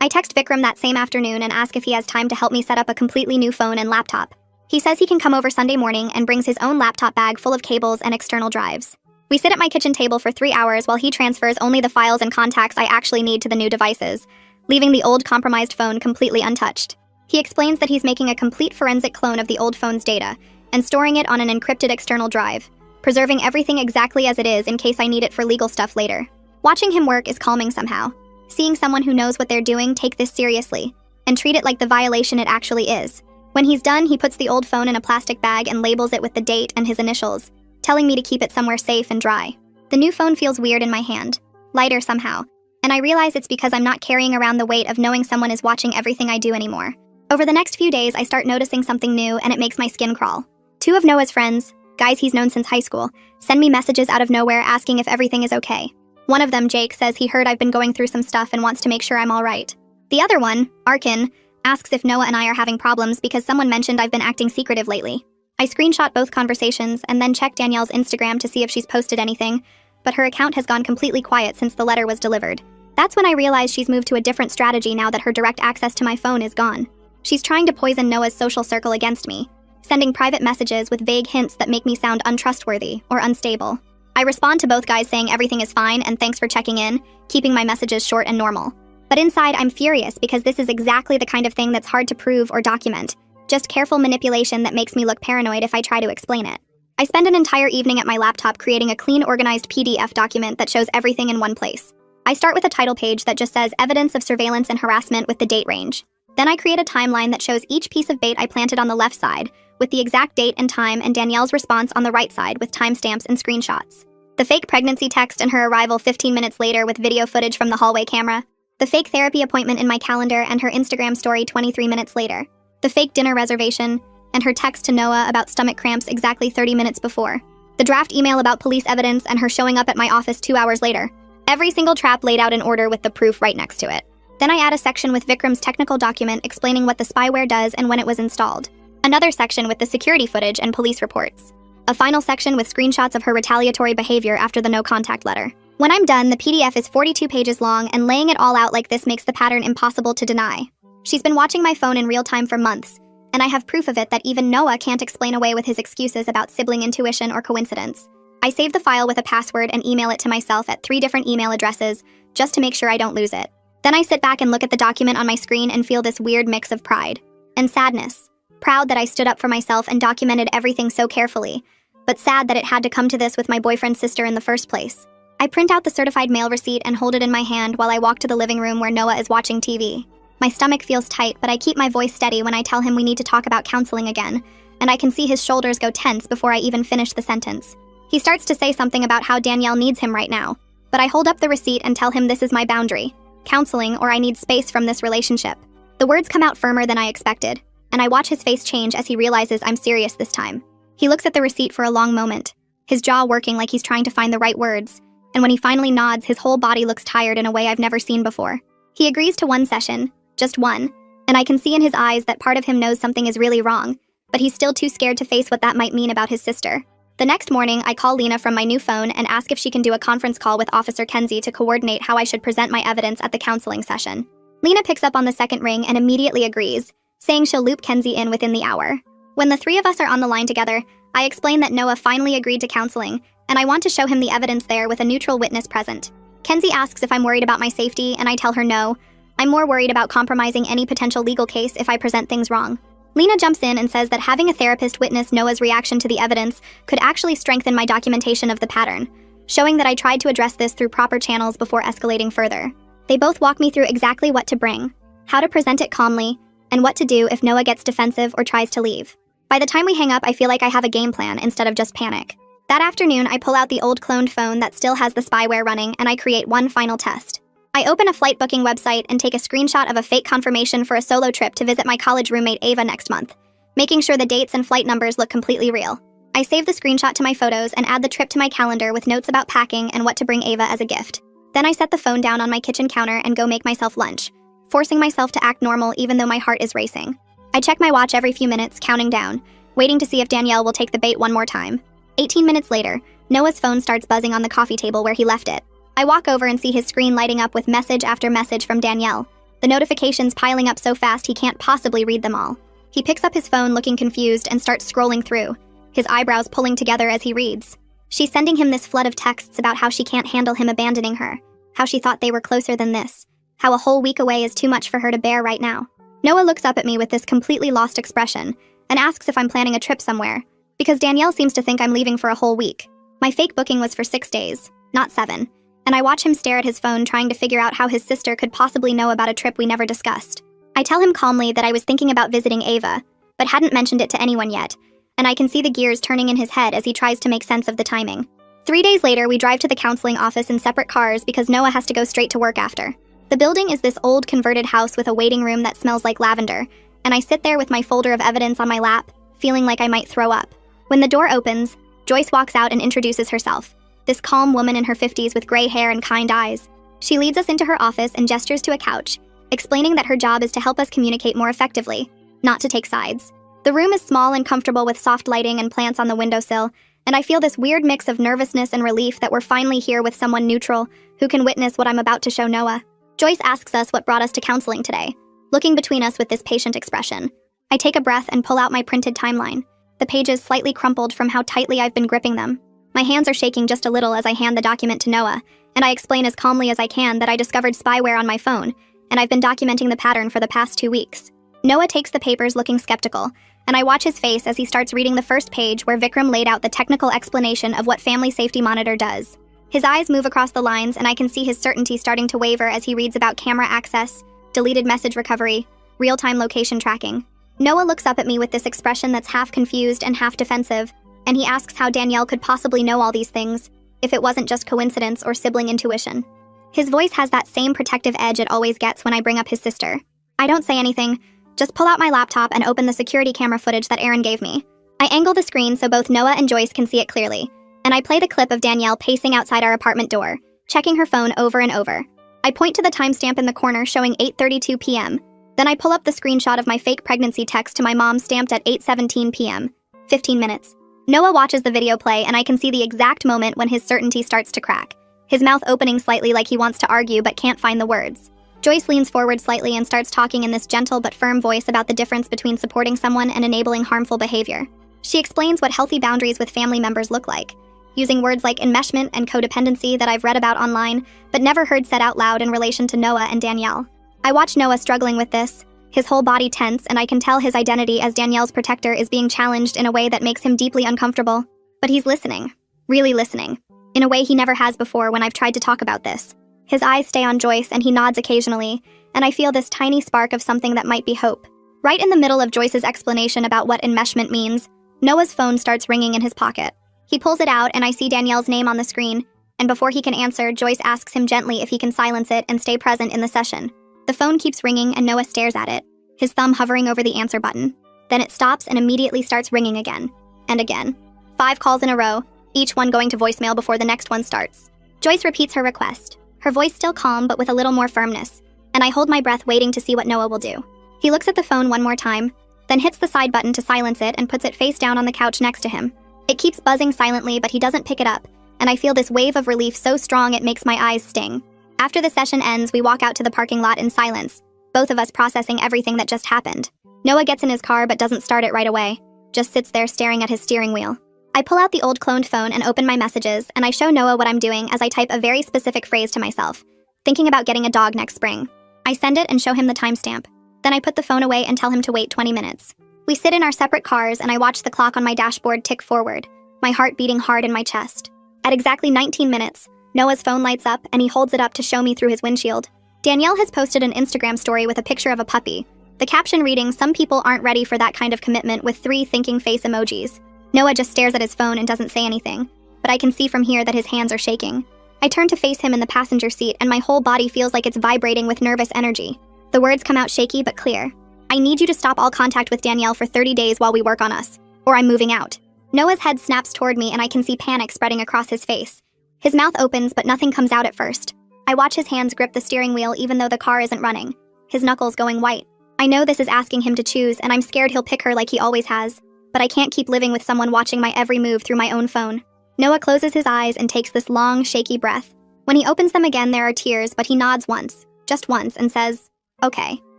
A: I text Vikram that same afternoon and ask if he has time to help me set up a completely new phone and laptop. He says he can come over Sunday morning and brings his own laptop bag full of cables and external drives. We sit at my kitchen table for 3 hours while he transfers only the files and contacts I actually need to the new devices, leaving the old compromised phone completely untouched. He explains that he's making a complete forensic clone of the old phone's data and storing it on an encrypted external drive, preserving everything exactly as it is in case I need it for legal stuff later. Watching him work is calming somehow. Seeing someone who knows what they're doing take this seriously and treat it like the violation it actually is. When he's done, he puts the old phone in a plastic bag and labels it with the date and his initials, telling me to keep it somewhere safe and dry. The new phone feels weird in my hand, lighter somehow, and I realize it's because I'm not carrying around the weight of knowing someone is watching everything I do anymore. Over the next few days, I start noticing something new and it makes my skin crawl. 2 of Noah's friends, guys he's known since high school, send me messages out of nowhere asking if everything is okay. One of them, Jake, says he heard I've been going through some stuff and wants to make sure I'm all right. The other one, Arkin, asks if Noah and I are having problems because someone mentioned I've been acting secretive lately. I screenshot both conversations and then check Danielle's Instagram to see if she's posted anything, but her account has gone completely quiet since the letter was delivered. That's when I realize she's moved to a different strategy now that her direct access to my phone is gone. She's trying to poison Noah's social circle against me, sending private messages with vague hints that make me sound untrustworthy or unstable. I respond to both guys saying everything is fine and thanks for checking in, keeping my messages short and normal. But inside, I'm furious because this is exactly the kind of thing that's hard to prove or document. Just careful manipulation that makes me look paranoid if I try to explain it. I spend an entire evening at my laptop creating a clean, organized PDF document that shows everything in one place. I start with a title page that just says evidence of surveillance and harassment with the date range. Then I create a timeline that shows each piece of bait I planted on the left side, with the exact date and time and Danielle's response on the right side with timestamps and screenshots. The fake pregnancy text and her arrival 15 minutes later with video footage from the hallway camera. The fake therapy appointment in my calendar and her Instagram story 23 minutes later. The fake dinner reservation, and her text to Noah about stomach cramps exactly 30 minutes before. The draft email about police evidence and her showing up at my office 2 hours later. Every single trap laid out in order with the proof right next to it. Then I add a section with Vikram's technical document explaining what the spyware does and when it was installed. Another section with the security footage and police reports. A final section with screenshots of her retaliatory behavior after the no-contact letter. When I'm done, the PDF is 42 pages long, and laying it all out like this makes the pattern impossible to deny. She's been watching my phone in real time for months, and I have proof of it that even Noah can't explain away with his excuses about sibling intuition or coincidence. I save the file with a password and email it to myself at 3 different email addresses, just to make sure I don't lose it. Then I sit back and look at the document on my screen and feel this weird mix of pride and sadness. Proud that I stood up for myself and documented everything so carefully, but sad that it had to come to this with my boyfriend's sister in the first place. I print out the certified mail receipt and hold it in my hand while I walk to the living room where Noah is watching TV. My stomach feels tight, but I keep my voice steady when I tell him we need to talk about counseling again, and I can see his shoulders go tense before I even finish the sentence. He starts to say something about how Danielle needs him right now, but I hold up the receipt and tell him this is my boundary. Counseling, or I need space from this relationship. The words come out firmer than I expected, and I watch his face change as he realizes I'm serious this time. He looks at the receipt for a long moment, his jaw working like he's trying to find the right words, and when he finally nods, his whole body looks tired in a way I've never seen before. He agrees to one session, just one, and I can see in his eyes that part of him knows something is really wrong, but he's still too scared to face what that might mean about his sister. The next morning, I call Lena from my new phone and ask if she can do a conference call with Officer Kenzie to coordinate how I should present my evidence at the counseling session. Lena picks up on the second ring and immediately agrees, saying she'll loop Kenzie in within the hour. When the three of us are on the line together, I explain that Noah finally agreed to counseling, and I want to show him the evidence there with a neutral witness present. Kenzie asks if I'm worried about my safety, and I tell her no. I'm more worried about compromising any potential legal case if I present things wrong. Lena jumps in and says that having a therapist witness Noah's reaction to the evidence could actually strengthen my documentation of the pattern, showing that I tried to address this through proper channels before escalating further. They both walk me through exactly what to bring, how to present it calmly, and what to do if Noah gets defensive or tries to leave. By the time we hang up, I feel like I have a game plan instead of just panic. That afternoon, I pull out the old cloned phone that still has the spyware running, and I create one final test. I open a flight booking website and take a screenshot of a fake confirmation for a solo trip to visit my college roommate Ava next month, making sure the dates and flight numbers look completely real. I save the screenshot to my photos and add the trip to my calendar with notes about packing and what to bring Ava as a gift. Then I set the phone down on my kitchen counter and go make myself lunch, forcing myself to act normal even though my heart is racing. I check my watch every few minutes, counting down, waiting to see if Danielle will take the bait one more time. 18 minutes later, Noah's phone starts buzzing on the coffee table where he left it. I walk over and see his screen lighting up with message after message from Danielle, the notifications piling up so fast he can't possibly read them all. He picks up his phone looking confused and starts scrolling through, his eyebrows pulling together as he reads. She's sending him this flood of texts about how she can't handle him abandoning her, how she thought they were closer than this, how a whole week away is too much for her to bear right now. Noah looks up at me with this completely lost expression and asks if I'm planning a trip somewhere, because Danielle seems to think I'm leaving for a whole week. My fake booking was for 6 days, not 7, and I watch him stare at his phone trying to figure out how his sister could possibly know about a trip we never discussed. I tell him calmly that I was thinking about visiting Ava, but hadn't mentioned it to anyone yet, and I can see the gears turning in his head as he tries to make sense of the timing. 3 days later, we drive to the counseling office in separate cars because Noah has to go straight to work after. The building is this old converted house with a waiting room that smells like lavender, and I sit there with my folder of evidence on my lap, feeling like I might throw up. When the door opens, Joyce walks out and introduces herself, this calm woman in her 50s with gray hair and kind eyes. She leads us into her office and gestures to a couch, explaining that her job is to help us communicate more effectively, not to take sides. The room is small and comfortable with soft lighting and plants on the windowsill, and I feel this weird mix of nervousness and relief that we're finally here with someone neutral who can witness what I'm about to show Noah. Joyce asks us what brought us to counseling today, looking between us with this patient expression. I take a breath and pull out my printed timeline, the pages slightly crumpled from how tightly I've been gripping them. My hands are shaking just a little as I hand the document to Noah, and I explain as calmly as I can that I discovered spyware on my phone, and I've been documenting the pattern for the past 2 weeks. Noah takes the papers looking skeptical, and I watch his face as he starts reading the first page where Vikram laid out the technical explanation of what Family Safety Monitor does. His eyes move across the lines, and I can see his certainty starting to waver as he reads about camera access, deleted message recovery, real-time location tracking. Noah looks up at me with this expression that's half confused and half defensive, and he asks how Danielle could possibly know all these things, if it wasn't just coincidence or sibling intuition. His voice has that same protective edge it always gets when I bring up his sister. I don't say anything, just pull out my laptop and open the security camera footage that Aaron gave me. I angle the screen so both Noah and Joyce can see it clearly, and I play the clip of Danielle pacing outside our apartment door, checking her phone over and over. I point to the timestamp in the corner showing 8:32 p.m., then I pull up the screenshot of my fake pregnancy text to my mom stamped at 8:17 p.m., 15 minutes. Noah watches the video play, and I can see the exact moment when his certainty starts to crack, his mouth opening slightly like he wants to argue but can't find the words. Joyce leans forward slightly and starts talking in this gentle but firm voice about the difference between supporting someone and enabling harmful behavior. She explains what healthy boundaries with family members look like, using words like enmeshment and codependency that I've read about online but never heard said out loud in relation to Noah and Danielle. I watch Noah struggling with this, his whole body tense, and I can tell his identity as Danielle's protector is being challenged in a way that makes him deeply uncomfortable. But he's listening, really listening, in a way he never has before when I've tried to talk about this. His eyes stay on Joyce and he nods occasionally, and I feel this tiny spark of something that might be hope. Right in the middle of Joyce's explanation about what enmeshment means, Noah's phone starts ringing in his pocket. He pulls it out and I see Danielle's name on the screen, and before he can answer, Joyce asks him gently if he can silence it and stay present in the session. The phone keeps ringing and Noah stares at it, his thumb hovering over the answer button. Then it stops and immediately starts ringing again, and again. 5 calls in a row, each one going to voicemail before the next one starts. Joyce repeats her request, her voice still calm but with a little more firmness, and I hold my breath waiting to see what Noah will do. He looks at the phone one more time, then hits the side button to silence it and puts it face down on the couch next to him. It keeps buzzing silently, but he doesn't pick it up, and I feel this wave of relief so strong it makes my eyes sting. After the session ends, we walk out to the parking lot in silence, both of us processing everything that just happened. Noah gets in his car but doesn't start it right away, just sits there staring at his steering wheel. I pull out the old cloned phone and open my messages, and I show Noah what I'm doing as I type a very specific phrase to myself, thinking about getting a dog next spring. I send it and show him the timestamp. Then I put the phone away and tell him to wait 20 minutes. We sit in our separate cars and I watch the clock on my dashboard tick forward, my heart beating hard in my chest. At exactly 19 minutes, Noah's phone lights up and he holds it up to show me through his windshield. Danielle has posted an Instagram story with a picture of a puppy. The caption reading, "Some people aren't ready for that kind of commitment," with 3 thinking face emojis. Noah just stares at his phone and doesn't say anything, but I can see from here that his hands are shaking. I turn to face him in the passenger seat and my whole body feels like it's vibrating with nervous energy. The words come out shaky but clear. "I need you to stop all contact with Danielle for 30 days while we work on us, or I'm moving out." Noah's head snaps toward me and I can see panic spreading across his face. His mouth opens but nothing comes out at first. I watch his hands grip the steering wheel even though the car isn't running, his knuckles going white. I know this is asking him to choose and I'm scared he'll pick her like he always has, but I can't keep living with someone watching my every move through my own phone. Noah closes his eyes and takes this long, shaky breath. When he opens them again, there are tears, but he nods once, just once, and says, "Okay."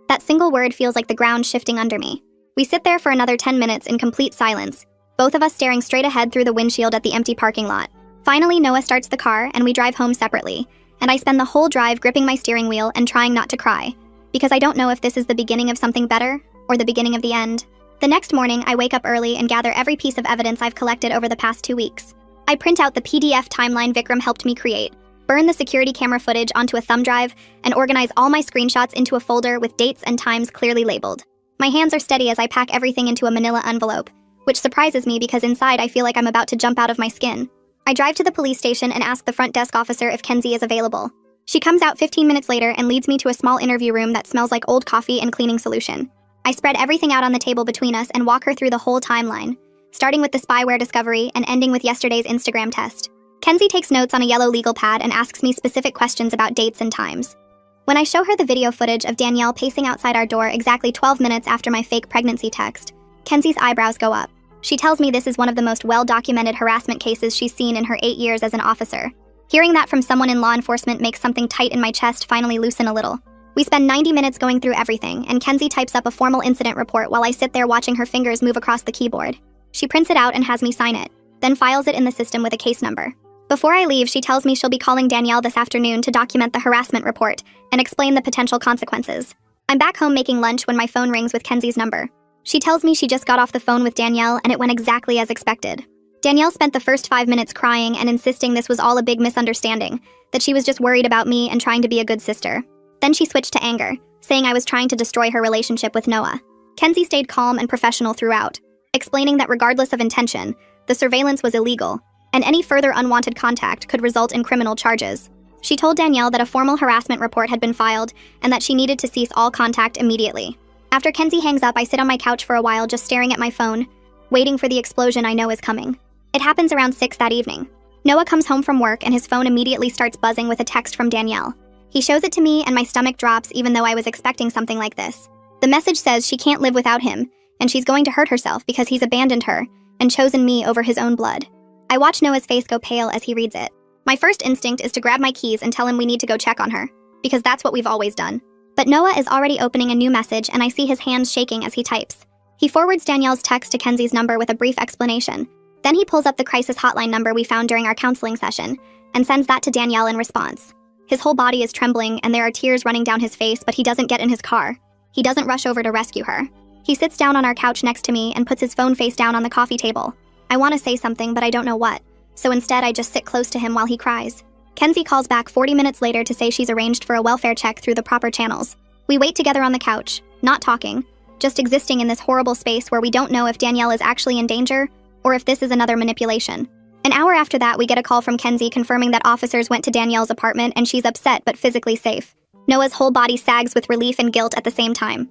A: That single word feels like the ground shifting under me. We sit there for another 10 minutes in complete silence, both of us staring straight ahead through the windshield at the empty parking lot. Finally, Noah starts the car and we drive home separately, and I spend the whole drive gripping my steering wheel and trying not to cry, because I don't know if this is the beginning of something better or the beginning of the end. The next morning, I wake up early and gather every piece of evidence I've collected over the past 2 weeks. I print out the PDF timeline Vikram helped me create, burn the security camera footage onto a thumb drive, and organize all my screenshots into a folder with dates and times clearly labeled. My hands are steady as I pack everything into a manila envelope, which surprises me because inside I feel like I'm about to jump out of my skin. I drive to the police station and ask the front desk officer if Kenzie is available. She comes out 15 minutes later and leads me to a small interview room that smells like old coffee and cleaning solution. I spread everything out on the table between us and walk her through the whole timeline, starting with the spyware discovery and ending with yesterday's Instagram test. Kenzie takes notes on a yellow legal pad and asks me specific questions about dates and times. When I show her the video footage of Danielle pacing outside our door exactly 12 minutes after my fake pregnancy text, Kenzie's eyebrows go up. She tells me this is one of the most well-documented harassment cases she's seen in her 8 years as an officer. Hearing that from someone in law enforcement makes something tight in my chest finally loosen a little. We spend 90 minutes going through everything, and Kenzie types up a formal incident report while I sit there watching her fingers move across the keyboard. She prints it out and has me sign it, then files it in the system with a case number. Before I leave, she tells me she'll be calling Danielle this afternoon to document the harassment report and explain the potential consequences. I'm back home making lunch when my phone rings with Kenzie's number. She tells me she just got off the phone with Danielle and it went exactly as expected. Danielle spent the first 5 minutes crying and insisting this was all a big misunderstanding, that she was just worried about me and trying to be a good sister. Then she switched to anger, saying I was trying to destroy her relationship with Noah. Kenzie stayed calm and professional throughout, explaining that regardless of intention, the surveillance was illegal, and any further unwanted contact could result in criminal charges. She told Danielle that a formal harassment report had been filed and that she needed to cease all contact immediately. After Kenzie hangs up, I sit on my couch for a while just staring at my phone, waiting for the explosion I know is coming. It happens around 6 that evening. Noah comes home from work and his phone immediately starts buzzing with a text from Danielle. He shows it to me and my stomach drops even though I was expecting something like this. The message says she can't live without him, and she's going to hurt herself because he's abandoned her and chosen me over his own blood. I watch Noah's face go pale as he reads it. My first instinct is to grab my keys and tell him we need to go check on her, because that's what we've always done. But Noah is already opening a new message and I see his hands shaking as he types. He forwards Danielle's text to Kenzie's number with a brief explanation. Then he pulls up the crisis hotline number we found during our counseling session and sends that to Danielle in response. His whole body is trembling and there are tears running down his face, but he doesn't get in his car. He doesn't rush over to rescue her. He sits down on our couch next to me and puts his phone face down on the coffee table. I want to say something, but I don't know what, so instead I just sit close to him while he cries. Kenzie calls back 40 minutes later to say she's arranged for a welfare check through the proper channels. We wait together on the couch, not talking, just existing in this horrible space where we don't know if Danielle is actually in danger or if this is another manipulation. An hour after that, we get a call from Kenzie confirming that officers went to Danielle's apartment and she's upset but physically safe. Noah's whole body sags with relief and guilt at the same time.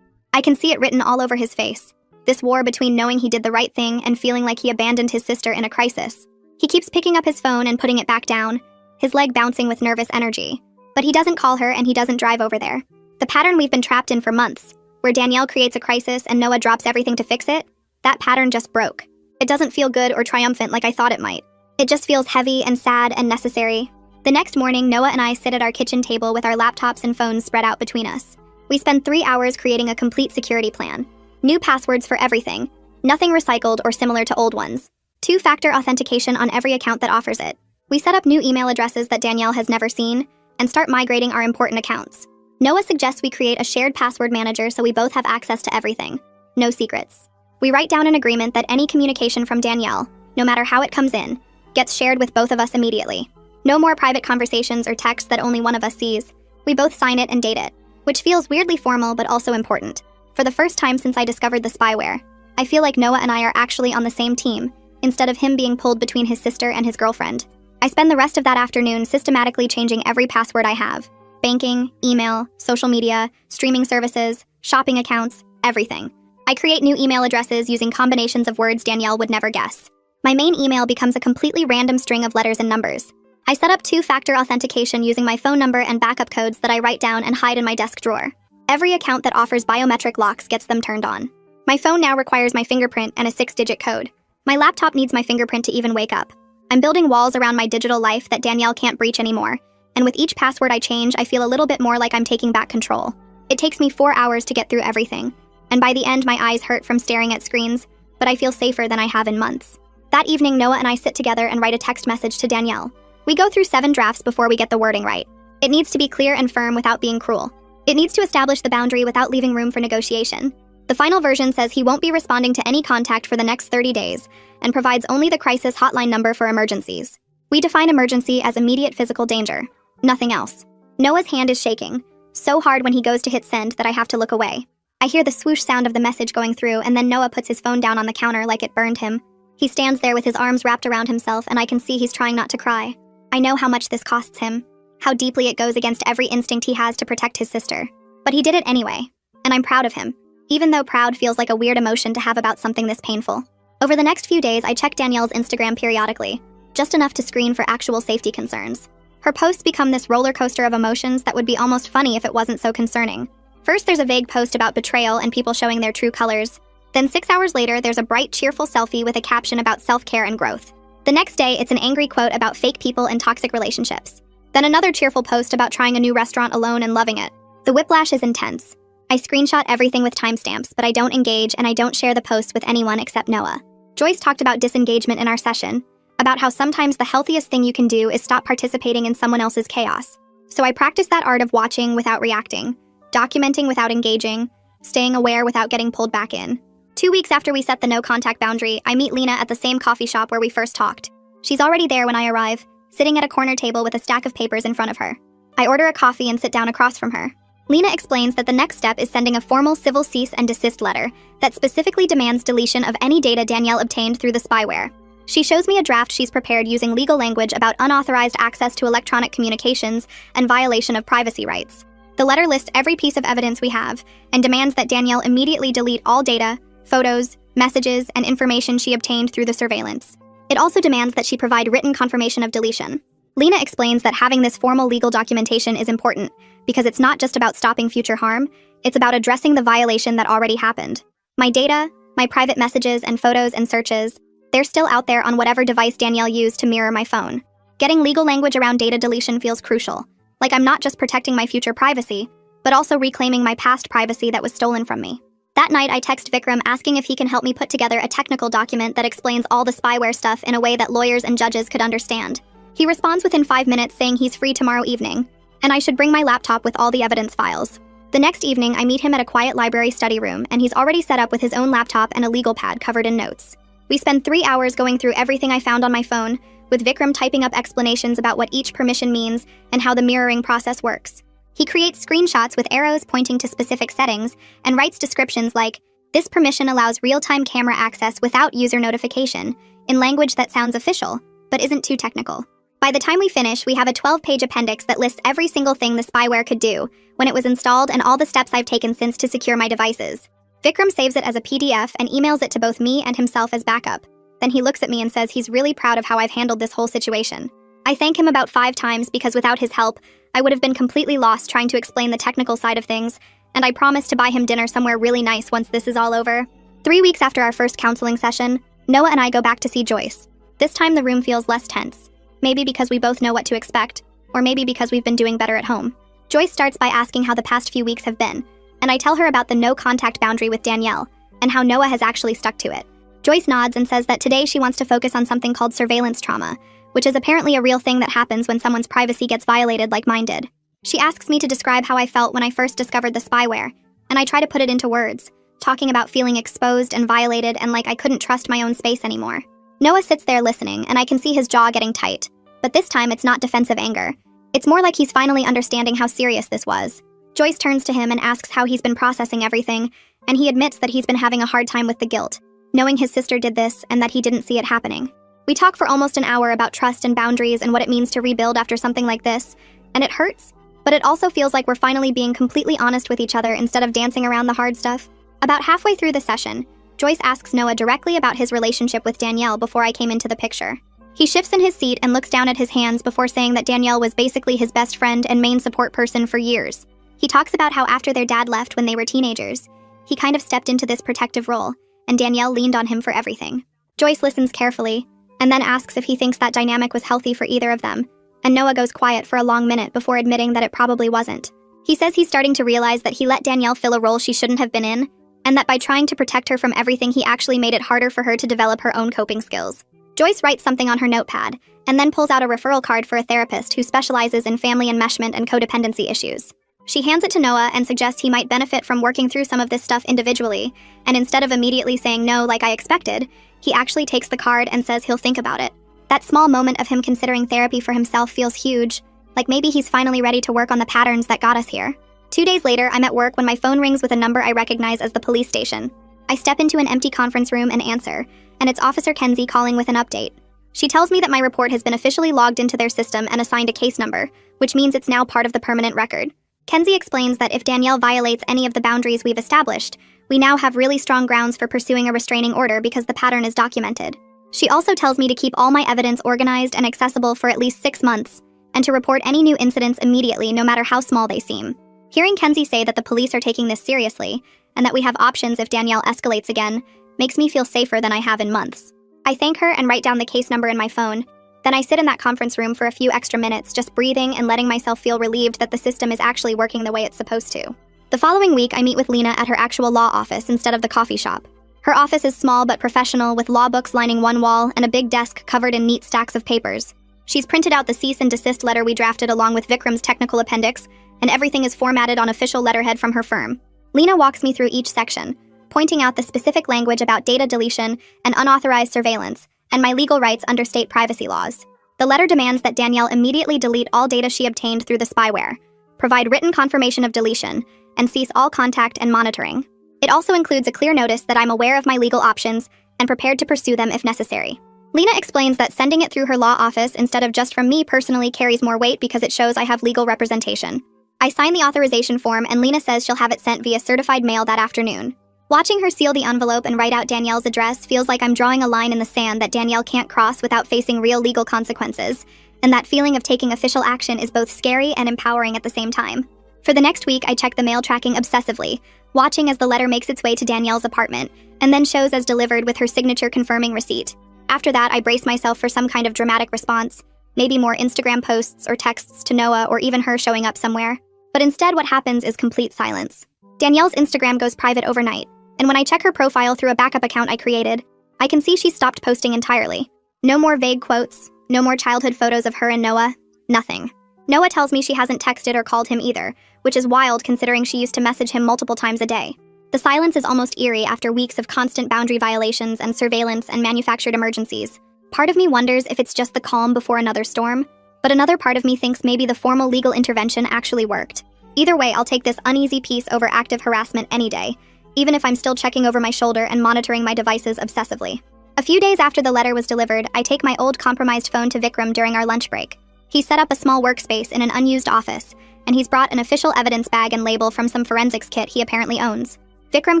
A: I can see it written all over his face. This war between knowing he did the right thing and feeling like he abandoned his sister in a crisis. He keeps picking up his phone and putting it back down, his leg bouncing with nervous energy. But he doesn't call her and he doesn't drive over there. The pattern we've been trapped in for months, where Danielle creates a crisis and Noah drops everything to fix it, that pattern just broke. It doesn't feel good or triumphant like I thought it might. It just feels heavy and sad and necessary. The next morning, Noah and I sit at our kitchen table with our laptops and phones spread out between us. We spend 3 hours creating a complete security plan. New passwords for everything. Nothing recycled or similar to old ones. 2-factor authentication on every account that offers it. We set up new email addresses that Danielle has never seen and start migrating our important accounts. Noah suggests we create a shared password manager so we both have access to everything. No secrets. We write down an agreement that any communication from Danielle, no matter how it comes in, gets shared with both of us immediately. No more private conversations or texts that only one of us sees. We both sign it and date it, which feels weirdly formal but also important. For the first time since I discovered the spyware, I feel like Noah and I are actually on the same team, instead of him being pulled between his sister and his girlfriend. I spend the rest of that afternoon systematically changing every password I have. Banking, email, social media, streaming services, shopping accounts, everything. I create new email addresses using combinations of words Danielle would never guess. My main email becomes a completely random string of letters and numbers. I set up 2-factor authentication using my phone number and backup codes that I write down and hide in my desk drawer. Every account that offers biometric locks gets them turned on. My phone now requires my fingerprint and a 6-digit code. My laptop needs my fingerprint to even wake up. I'm building walls around my digital life that Danielle can't breach anymore, and with each password I change, I feel a little bit more like I'm taking back control. It takes me 4 hours to get through everything, and by the end my eyes hurt from staring at screens, but I feel safer than I have in months. That evening, Noah and I sit together and write a text message to Danielle. We go through 7 drafts before we get the wording right. It needs to be clear and firm without being cruel. It needs to establish the boundary without leaving room for negotiation. The final version says he won't be responding to any contact for the next 30 days and provides only the crisis hotline number for emergencies. We define emergency as immediate physical danger. Nothing else. Noah's hand is shaking, so hard when he goes to hit send that I have to look away. I hear the swoosh sound of the message going through, and then Noah puts his phone down on the counter like it burned him. He stands there with his arms wrapped around himself, and I can see he's trying not to cry. I know how much this costs him, how deeply it goes against every instinct he has to protect his sister. But he did it anyway, and I'm proud of him, even though proud feels like a weird emotion to have about something this painful. Over the next few days, I check Danielle's Instagram periodically, just enough to screen for actual safety concerns. Her posts become this roller coaster of emotions that would be almost funny if it wasn't so concerning. First, there's a vague post about betrayal and people showing their true colors. Then 6 hours later, there's a bright, cheerful selfie with a caption about self-care and growth. The next day, it's an angry quote about fake people and toxic relationships. Then another cheerful post about trying a new restaurant alone and loving it. The whiplash is intense. I screenshot everything with timestamps, but I don't engage and I don't share the posts with anyone except Noah. Joyce talked about disengagement in our session, about how sometimes the healthiest thing you can do is stop participating in someone else's chaos. So I practice that art of watching without reacting, documenting without engaging, staying aware without getting pulled back in. 2 weeks after we set the no-contact boundary, I meet Lena at the same coffee shop where we first talked. She's already there when I arrive, sitting at a corner table with a stack of papers in front of her. I order a coffee and sit down across from her. Lena explains that the next step is sending a formal civil cease and desist letter that specifically demands deletion of any data Danielle obtained through the spyware. She shows me a draft she's prepared using legal language about unauthorized access to electronic communications and violation of privacy rights. The letter lists every piece of evidence we have and demands that Danielle immediately delete all data, photos, messages, and information she obtained through the surveillance. It also demands that she provide written confirmation of deletion. Lena explains that having this formal legal documentation is important because it's not just about stopping future harm, it's about addressing the violation that already happened. My data, my private messages and photos and searches, they're still out there on whatever device Danielle used to mirror my phone. Getting legal language around data deletion feels crucial, like I'm not just protecting my future privacy, but also reclaiming my past privacy that was stolen from me. That night, I text Vikram asking if he can help me put together a technical document that explains all the spyware stuff in a way that lawyers and judges could understand. He responds within 5 minutes saying he's free tomorrow evening, and I should bring my laptop with all the evidence files. The next evening, I meet him at a quiet library study room, and he's already set up with his own laptop and a legal pad covered in notes. We spend 3 hours going through everything I found on my phone, with Vikram typing up explanations about what each permission means and how the mirroring process works. He creates screenshots with arrows pointing to specific settings and writes descriptions like, "This permission allows real-time camera access without user notification," in language that sounds official, but isn't too technical. By the time we finish, we have a 12-page appendix that lists every single thing the spyware could do, when it was installed, and all the steps I've taken since to secure my devices. Vikram saves it as a PDF and emails it to both me and himself as backup. Then he looks at me and says he's really proud of how I've handled this whole situation. I thank him about 5 times because without his help, I would have been completely lost trying to explain the technical side of things, and I promise to buy him dinner somewhere really nice once this is all over. 3 weeks after our first counseling session, Noah and I go back to see Joyce. This time the room feels less tense. Maybe because we both know what to expect, or maybe because we've been doing better at home. Joyce starts by asking how the past few weeks have been, and I tell her about the no-contact boundary with Danielle, and how Noah has actually stuck to it. Joyce nods and says that today she wants to focus on something called surveillance trauma, which is apparently a real thing that happens when someone's privacy gets violated like mine did. She asks me to describe how I felt when I first discovered the spyware, and I try to put it into words, talking about feeling exposed and violated and like I couldn't trust my own space anymore. Noah sits there listening, and I can see his jaw getting tight. But this time it's not defensive anger. It's more like he's finally understanding how serious this was. Joyce turns to him and asks how he's been processing everything, and he admits that he's been having a hard time with the guilt, knowing his sister did this and that he didn't see it happening. We talk for almost an hour about trust and boundaries and what it means to rebuild after something like this, and it hurts, but it also feels like we're finally being completely honest with each other instead of dancing around the hard stuff. About halfway through the session, Joyce asks Noah directly about his relationship with Danielle before I came into the picture. He shifts in his seat and looks down at his hands before saying that Danielle was basically his best friend and main support person for years. He talks about how after their dad left when they were teenagers, he kind of stepped into this protective role, and Danielle leaned on him for everything. Joyce listens carefully, and then asks if he thinks that dynamic was healthy for either of them, and Noah goes quiet for a long minute before admitting that it probably wasn't. He says he's starting to realize that he let Danielle fill a role she shouldn't have been in, and that by trying to protect her from everything he actually made it harder for her to develop her own coping skills. Joyce writes something on her notepad, and then pulls out a referral card for a therapist who specializes in family enmeshment and codependency issues. She hands it to Noah and suggests he might benefit from working through some of this stuff individually, and instead of immediately saying no like I expected, he actually takes the card and says he'll think about it. That small moment of him considering therapy for himself feels huge, like maybe he's finally ready to work on the patterns that got us here. 2 days later, I'm at work when my phone rings with a number I recognize as the police station. I step into an empty conference room and answer, and it's Officer Kenzie calling with an update. She tells me that my report has been officially logged into their system and assigned a case number, which means it's now part of the permanent record. Kenzie explains that if Danielle violates any of the boundaries we've established, we now have really strong grounds for pursuing a restraining order because the pattern is documented. She also tells me to keep all my evidence organized and accessible for at least 6 months, and to report any new incidents immediately no matter how small they seem. Hearing Kenzie say that the police are taking this seriously, and that we have options if Danielle escalates again, makes me feel safer than I have in months. I thank her and write down the case number in my phone. Then I sit in that conference room for a few extra minutes, just breathing and letting myself feel relieved that the system is actually working the way it's supposed to. The following week, I meet with Lena at her actual law office instead of the coffee shop. Her office is small but professional, with law books lining one wall and a big desk covered in neat stacks of papers. She's printed out the cease and desist letter we drafted along with Vikram's technical appendix, and everything is formatted on official letterhead from her firm. Lena walks me through each section, pointing out the specific language about data deletion and unauthorized surveillance, and my legal rights under state privacy laws. The letter demands that Danielle immediately delete all data she obtained through the spyware, provide written confirmation of deletion, and cease all contact and monitoring. It also includes a clear notice that I'm aware of my legal options and prepared to pursue them if necessary. Lena explains that sending it through her law office instead of just from me personally carries more weight because it shows I have legal representation. I sign the authorization form, and Lena says she'll have it sent via certified mail that afternoon. Watching her seal the envelope and write out Danielle's address feels like I'm drawing a line in the sand that Danielle can't cross without facing real legal consequences, and that feeling of taking official action is both scary and empowering at the same time. For the next week, I check the mail tracking obsessively, watching as the letter makes its way to Danielle's apartment, and then shows as delivered with her signature confirming receipt. After that, I brace myself for some kind of dramatic response, maybe more Instagram posts or texts to Noah or even her showing up somewhere. But instead, what happens is complete silence. Danielle's Instagram goes private overnight, and when I check her profile through a backup account I created, I can see she's stopped posting entirely. No more vague quotes, no more childhood photos of her and Noah, nothing. Noah tells me she hasn't texted or called him either, which is wild considering she used to message him multiple times a day. The silence is almost eerie after weeks of constant boundary violations and surveillance and manufactured emergencies. Part of me wonders if it's just the calm before another storm, but another part of me thinks maybe the formal legal intervention actually worked. Either way, I'll take this uneasy peace over active harassment any day, even if I'm still checking over my shoulder and monitoring my devices obsessively. A few days after the letter was delivered, I take my old compromised phone to Vikram during our lunch break. He's set up a small workspace in an unused office, and he's brought an official evidence bag and label from some forensics kit he apparently owns. Vikram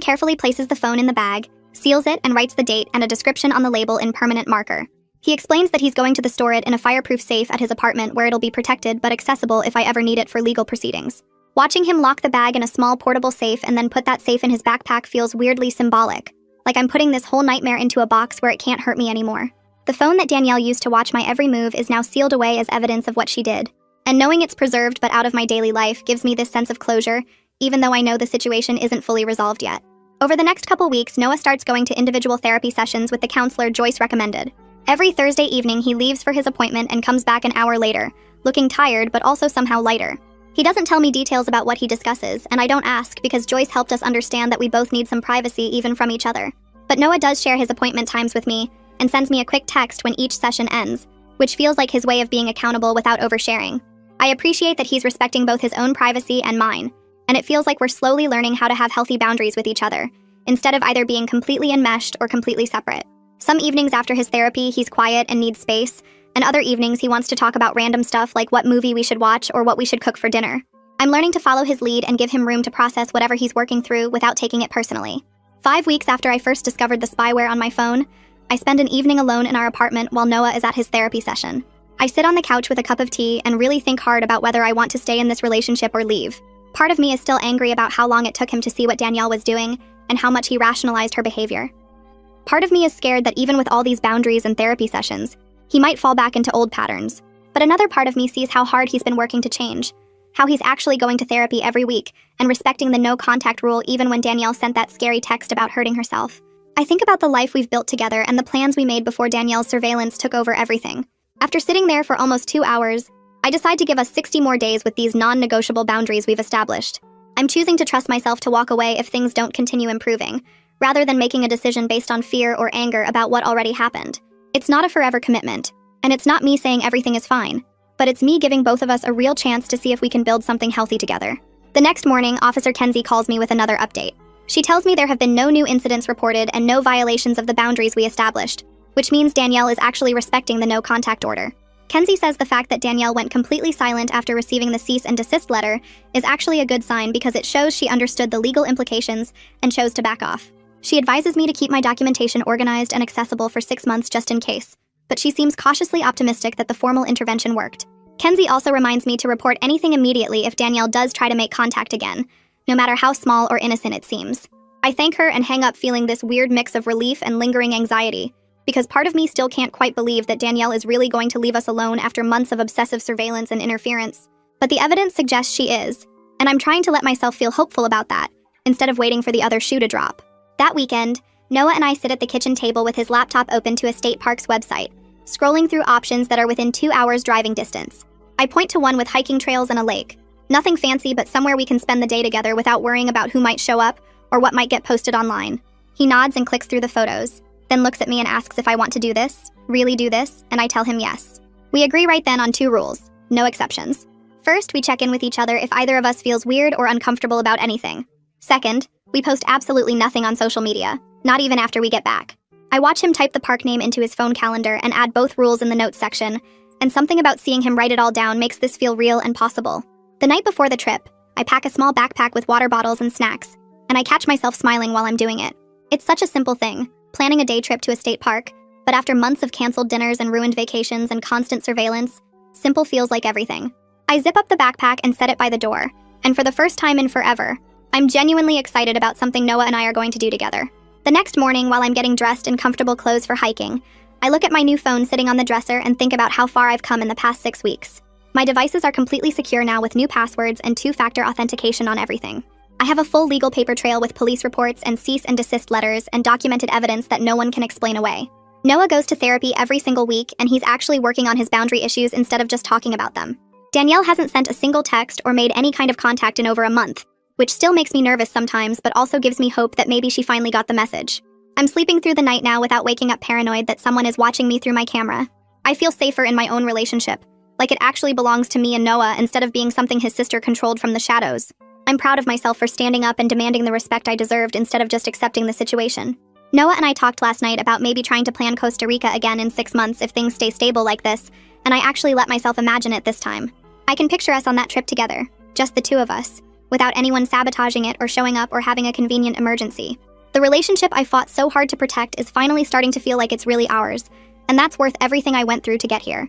A: carefully places the phone in the bag, seals it, and writes the date and a description on the label in permanent marker. He explains that he's going to store it in a fireproof safe at his apartment where it'll be protected but accessible if I ever need it for legal proceedings. Watching him lock the bag in a small portable safe and then put that safe in his backpack feels weirdly symbolic. like I'm putting this whole nightmare into a box where it can't hurt me anymore. The phone that Danielle used to watch my every move is now sealed away as evidence of what she did. And knowing it's preserved but out of my daily life gives me this sense of closure, even though I know the situation isn't fully resolved yet. Over the next couple weeks, Noah starts going to individual therapy sessions with the counselor Joyce recommended. Every Thursday evening, he leaves for his appointment and comes back an hour later, looking tired but also somehow lighter. He doesn't tell me details about what he discusses, and I don't ask because Joyce helped us understand that we both need some privacy even from each other. But Noah does share his appointment times with me and sends me a quick text when each session ends, which feels like his way of being accountable without oversharing. I appreciate that he's respecting both his own privacy and mine, and it feels like we're slowly learning how to have healthy boundaries with each other, instead of either being completely enmeshed or completely separate. Some evenings after his therapy, he's quiet and needs space, and other evenings he wants to talk about random stuff like what movie we should watch or what we should cook for dinner. I'm learning to follow his lead and give him room to process whatever he's working through without taking it personally. 5 weeks after I first discovered the spyware on my phone, I spend an evening alone in our apartment while Noah is at his therapy session. I sit on the couch with a cup of tea and really think hard about whether I want to stay in this relationship or leave. Part of me is still angry about how long it took him to see what Danielle was doing and how much he rationalized her behavior. Part of me is scared that even with all these boundaries and therapy sessions, he might fall back into old patterns. But another part of me sees how hard he's been working to change, how he's actually going to therapy every week and respecting the no-contact rule even when Danielle sent that scary text about hurting herself. I think about the life we've built together and the plans we made before Danielle's surveillance took over everything. After sitting there for almost 2 hours, I decide to give us 60 more days with these non-negotiable boundaries we've established. I'm choosing to trust myself to walk away if things don't continue improving, rather than making a decision based on fear or anger about what already happened. It's not a forever commitment, and it's not me saying everything is fine, but it's me giving both of us a real chance to see if we can build something healthy together. The next morning, Officer Kenzie calls me with another update. She tells me there have been no new incidents reported and no violations of the boundaries we established, which means Danielle is actually respecting the no-contact order. Kenzie says the fact that Danielle went completely silent after receiving the cease and desist letter is actually a good sign because it shows she understood the legal implications and chose to back off. She advises me to keep my documentation organized and accessible for 6 months just in case, but she seems cautiously optimistic that the formal intervention worked. Kenzie also reminds me to report anything immediately if Danielle does try to make contact again, no matter how small or innocent it seems. I thank her and hang up feeling this weird mix of relief and lingering anxiety, because part of me still can't quite believe that Danielle is really going to leave us alone after months of obsessive surveillance and interference. But the evidence suggests she is, and I'm trying to let myself feel hopeful about that, instead of waiting for the other shoe to drop. That weekend, Noah and I sit at the kitchen table with his laptop open to a state park's website, scrolling through options that are within 2 hours driving distance. I point to one with hiking trails and a lake. Nothing fancy, but somewhere we can spend the day together without worrying about who might show up or what might get posted online. He nods and clicks through the photos, then looks at me and asks if I want to do this, really do this, and I tell him yes. We agree right then on 2 rules, no exceptions. First, we check in with each other if either of us feels weird or uncomfortable about anything. Second, we post absolutely nothing on social media, not even after we get back. I watch him type the park name into his phone calendar and add both rules in the notes section, and something about seeing him write it all down makes this feel real and possible. The night before the trip, I pack a small backpack with water bottles and snacks, and I catch myself smiling while I'm doing it. It's such a simple thing, planning a day trip to a state park, but after months of canceled dinners and ruined vacations and constant surveillance, simple feels like everything. I zip up the backpack and set it by the door, and for the first time in forever, I'm genuinely excited about something Noah and I are going to do together. The next morning, while I'm getting dressed in comfortable clothes for hiking, I look at my new phone sitting on the dresser and think about how far I've come in the past 6 weeks. My devices are completely secure now with new passwords and 2-factor authentication on everything. I have a full legal paper trail with police reports and cease and desist letters and documented evidence that no one can explain away. Noah goes to therapy every single week, and he's actually working on his boundary issues instead of just talking about them. Danielle hasn't sent a single text or made any kind of contact in over a month, which still makes me nervous sometimes but also gives me hope that maybe she finally got the message. I'm sleeping through the night now without waking up paranoid that someone is watching me through my camera. I feel safer in my own relationship, like it actually belongs to me and Noah instead of being something his sister controlled from the shadows. I'm proud of myself for standing up and demanding the respect I deserved instead of just accepting the situation. Noah and I talked last night about maybe trying to plan Costa Rica again in 6 months if things stay stable like this, and I actually let myself imagine it this time. I can picture us on that trip together, just the 2 of us, without anyone sabotaging it or showing up or having a convenient emergency. The relationship I fought so hard to protect is finally starting to feel like it's really ours, and that's worth everything I went through to get here.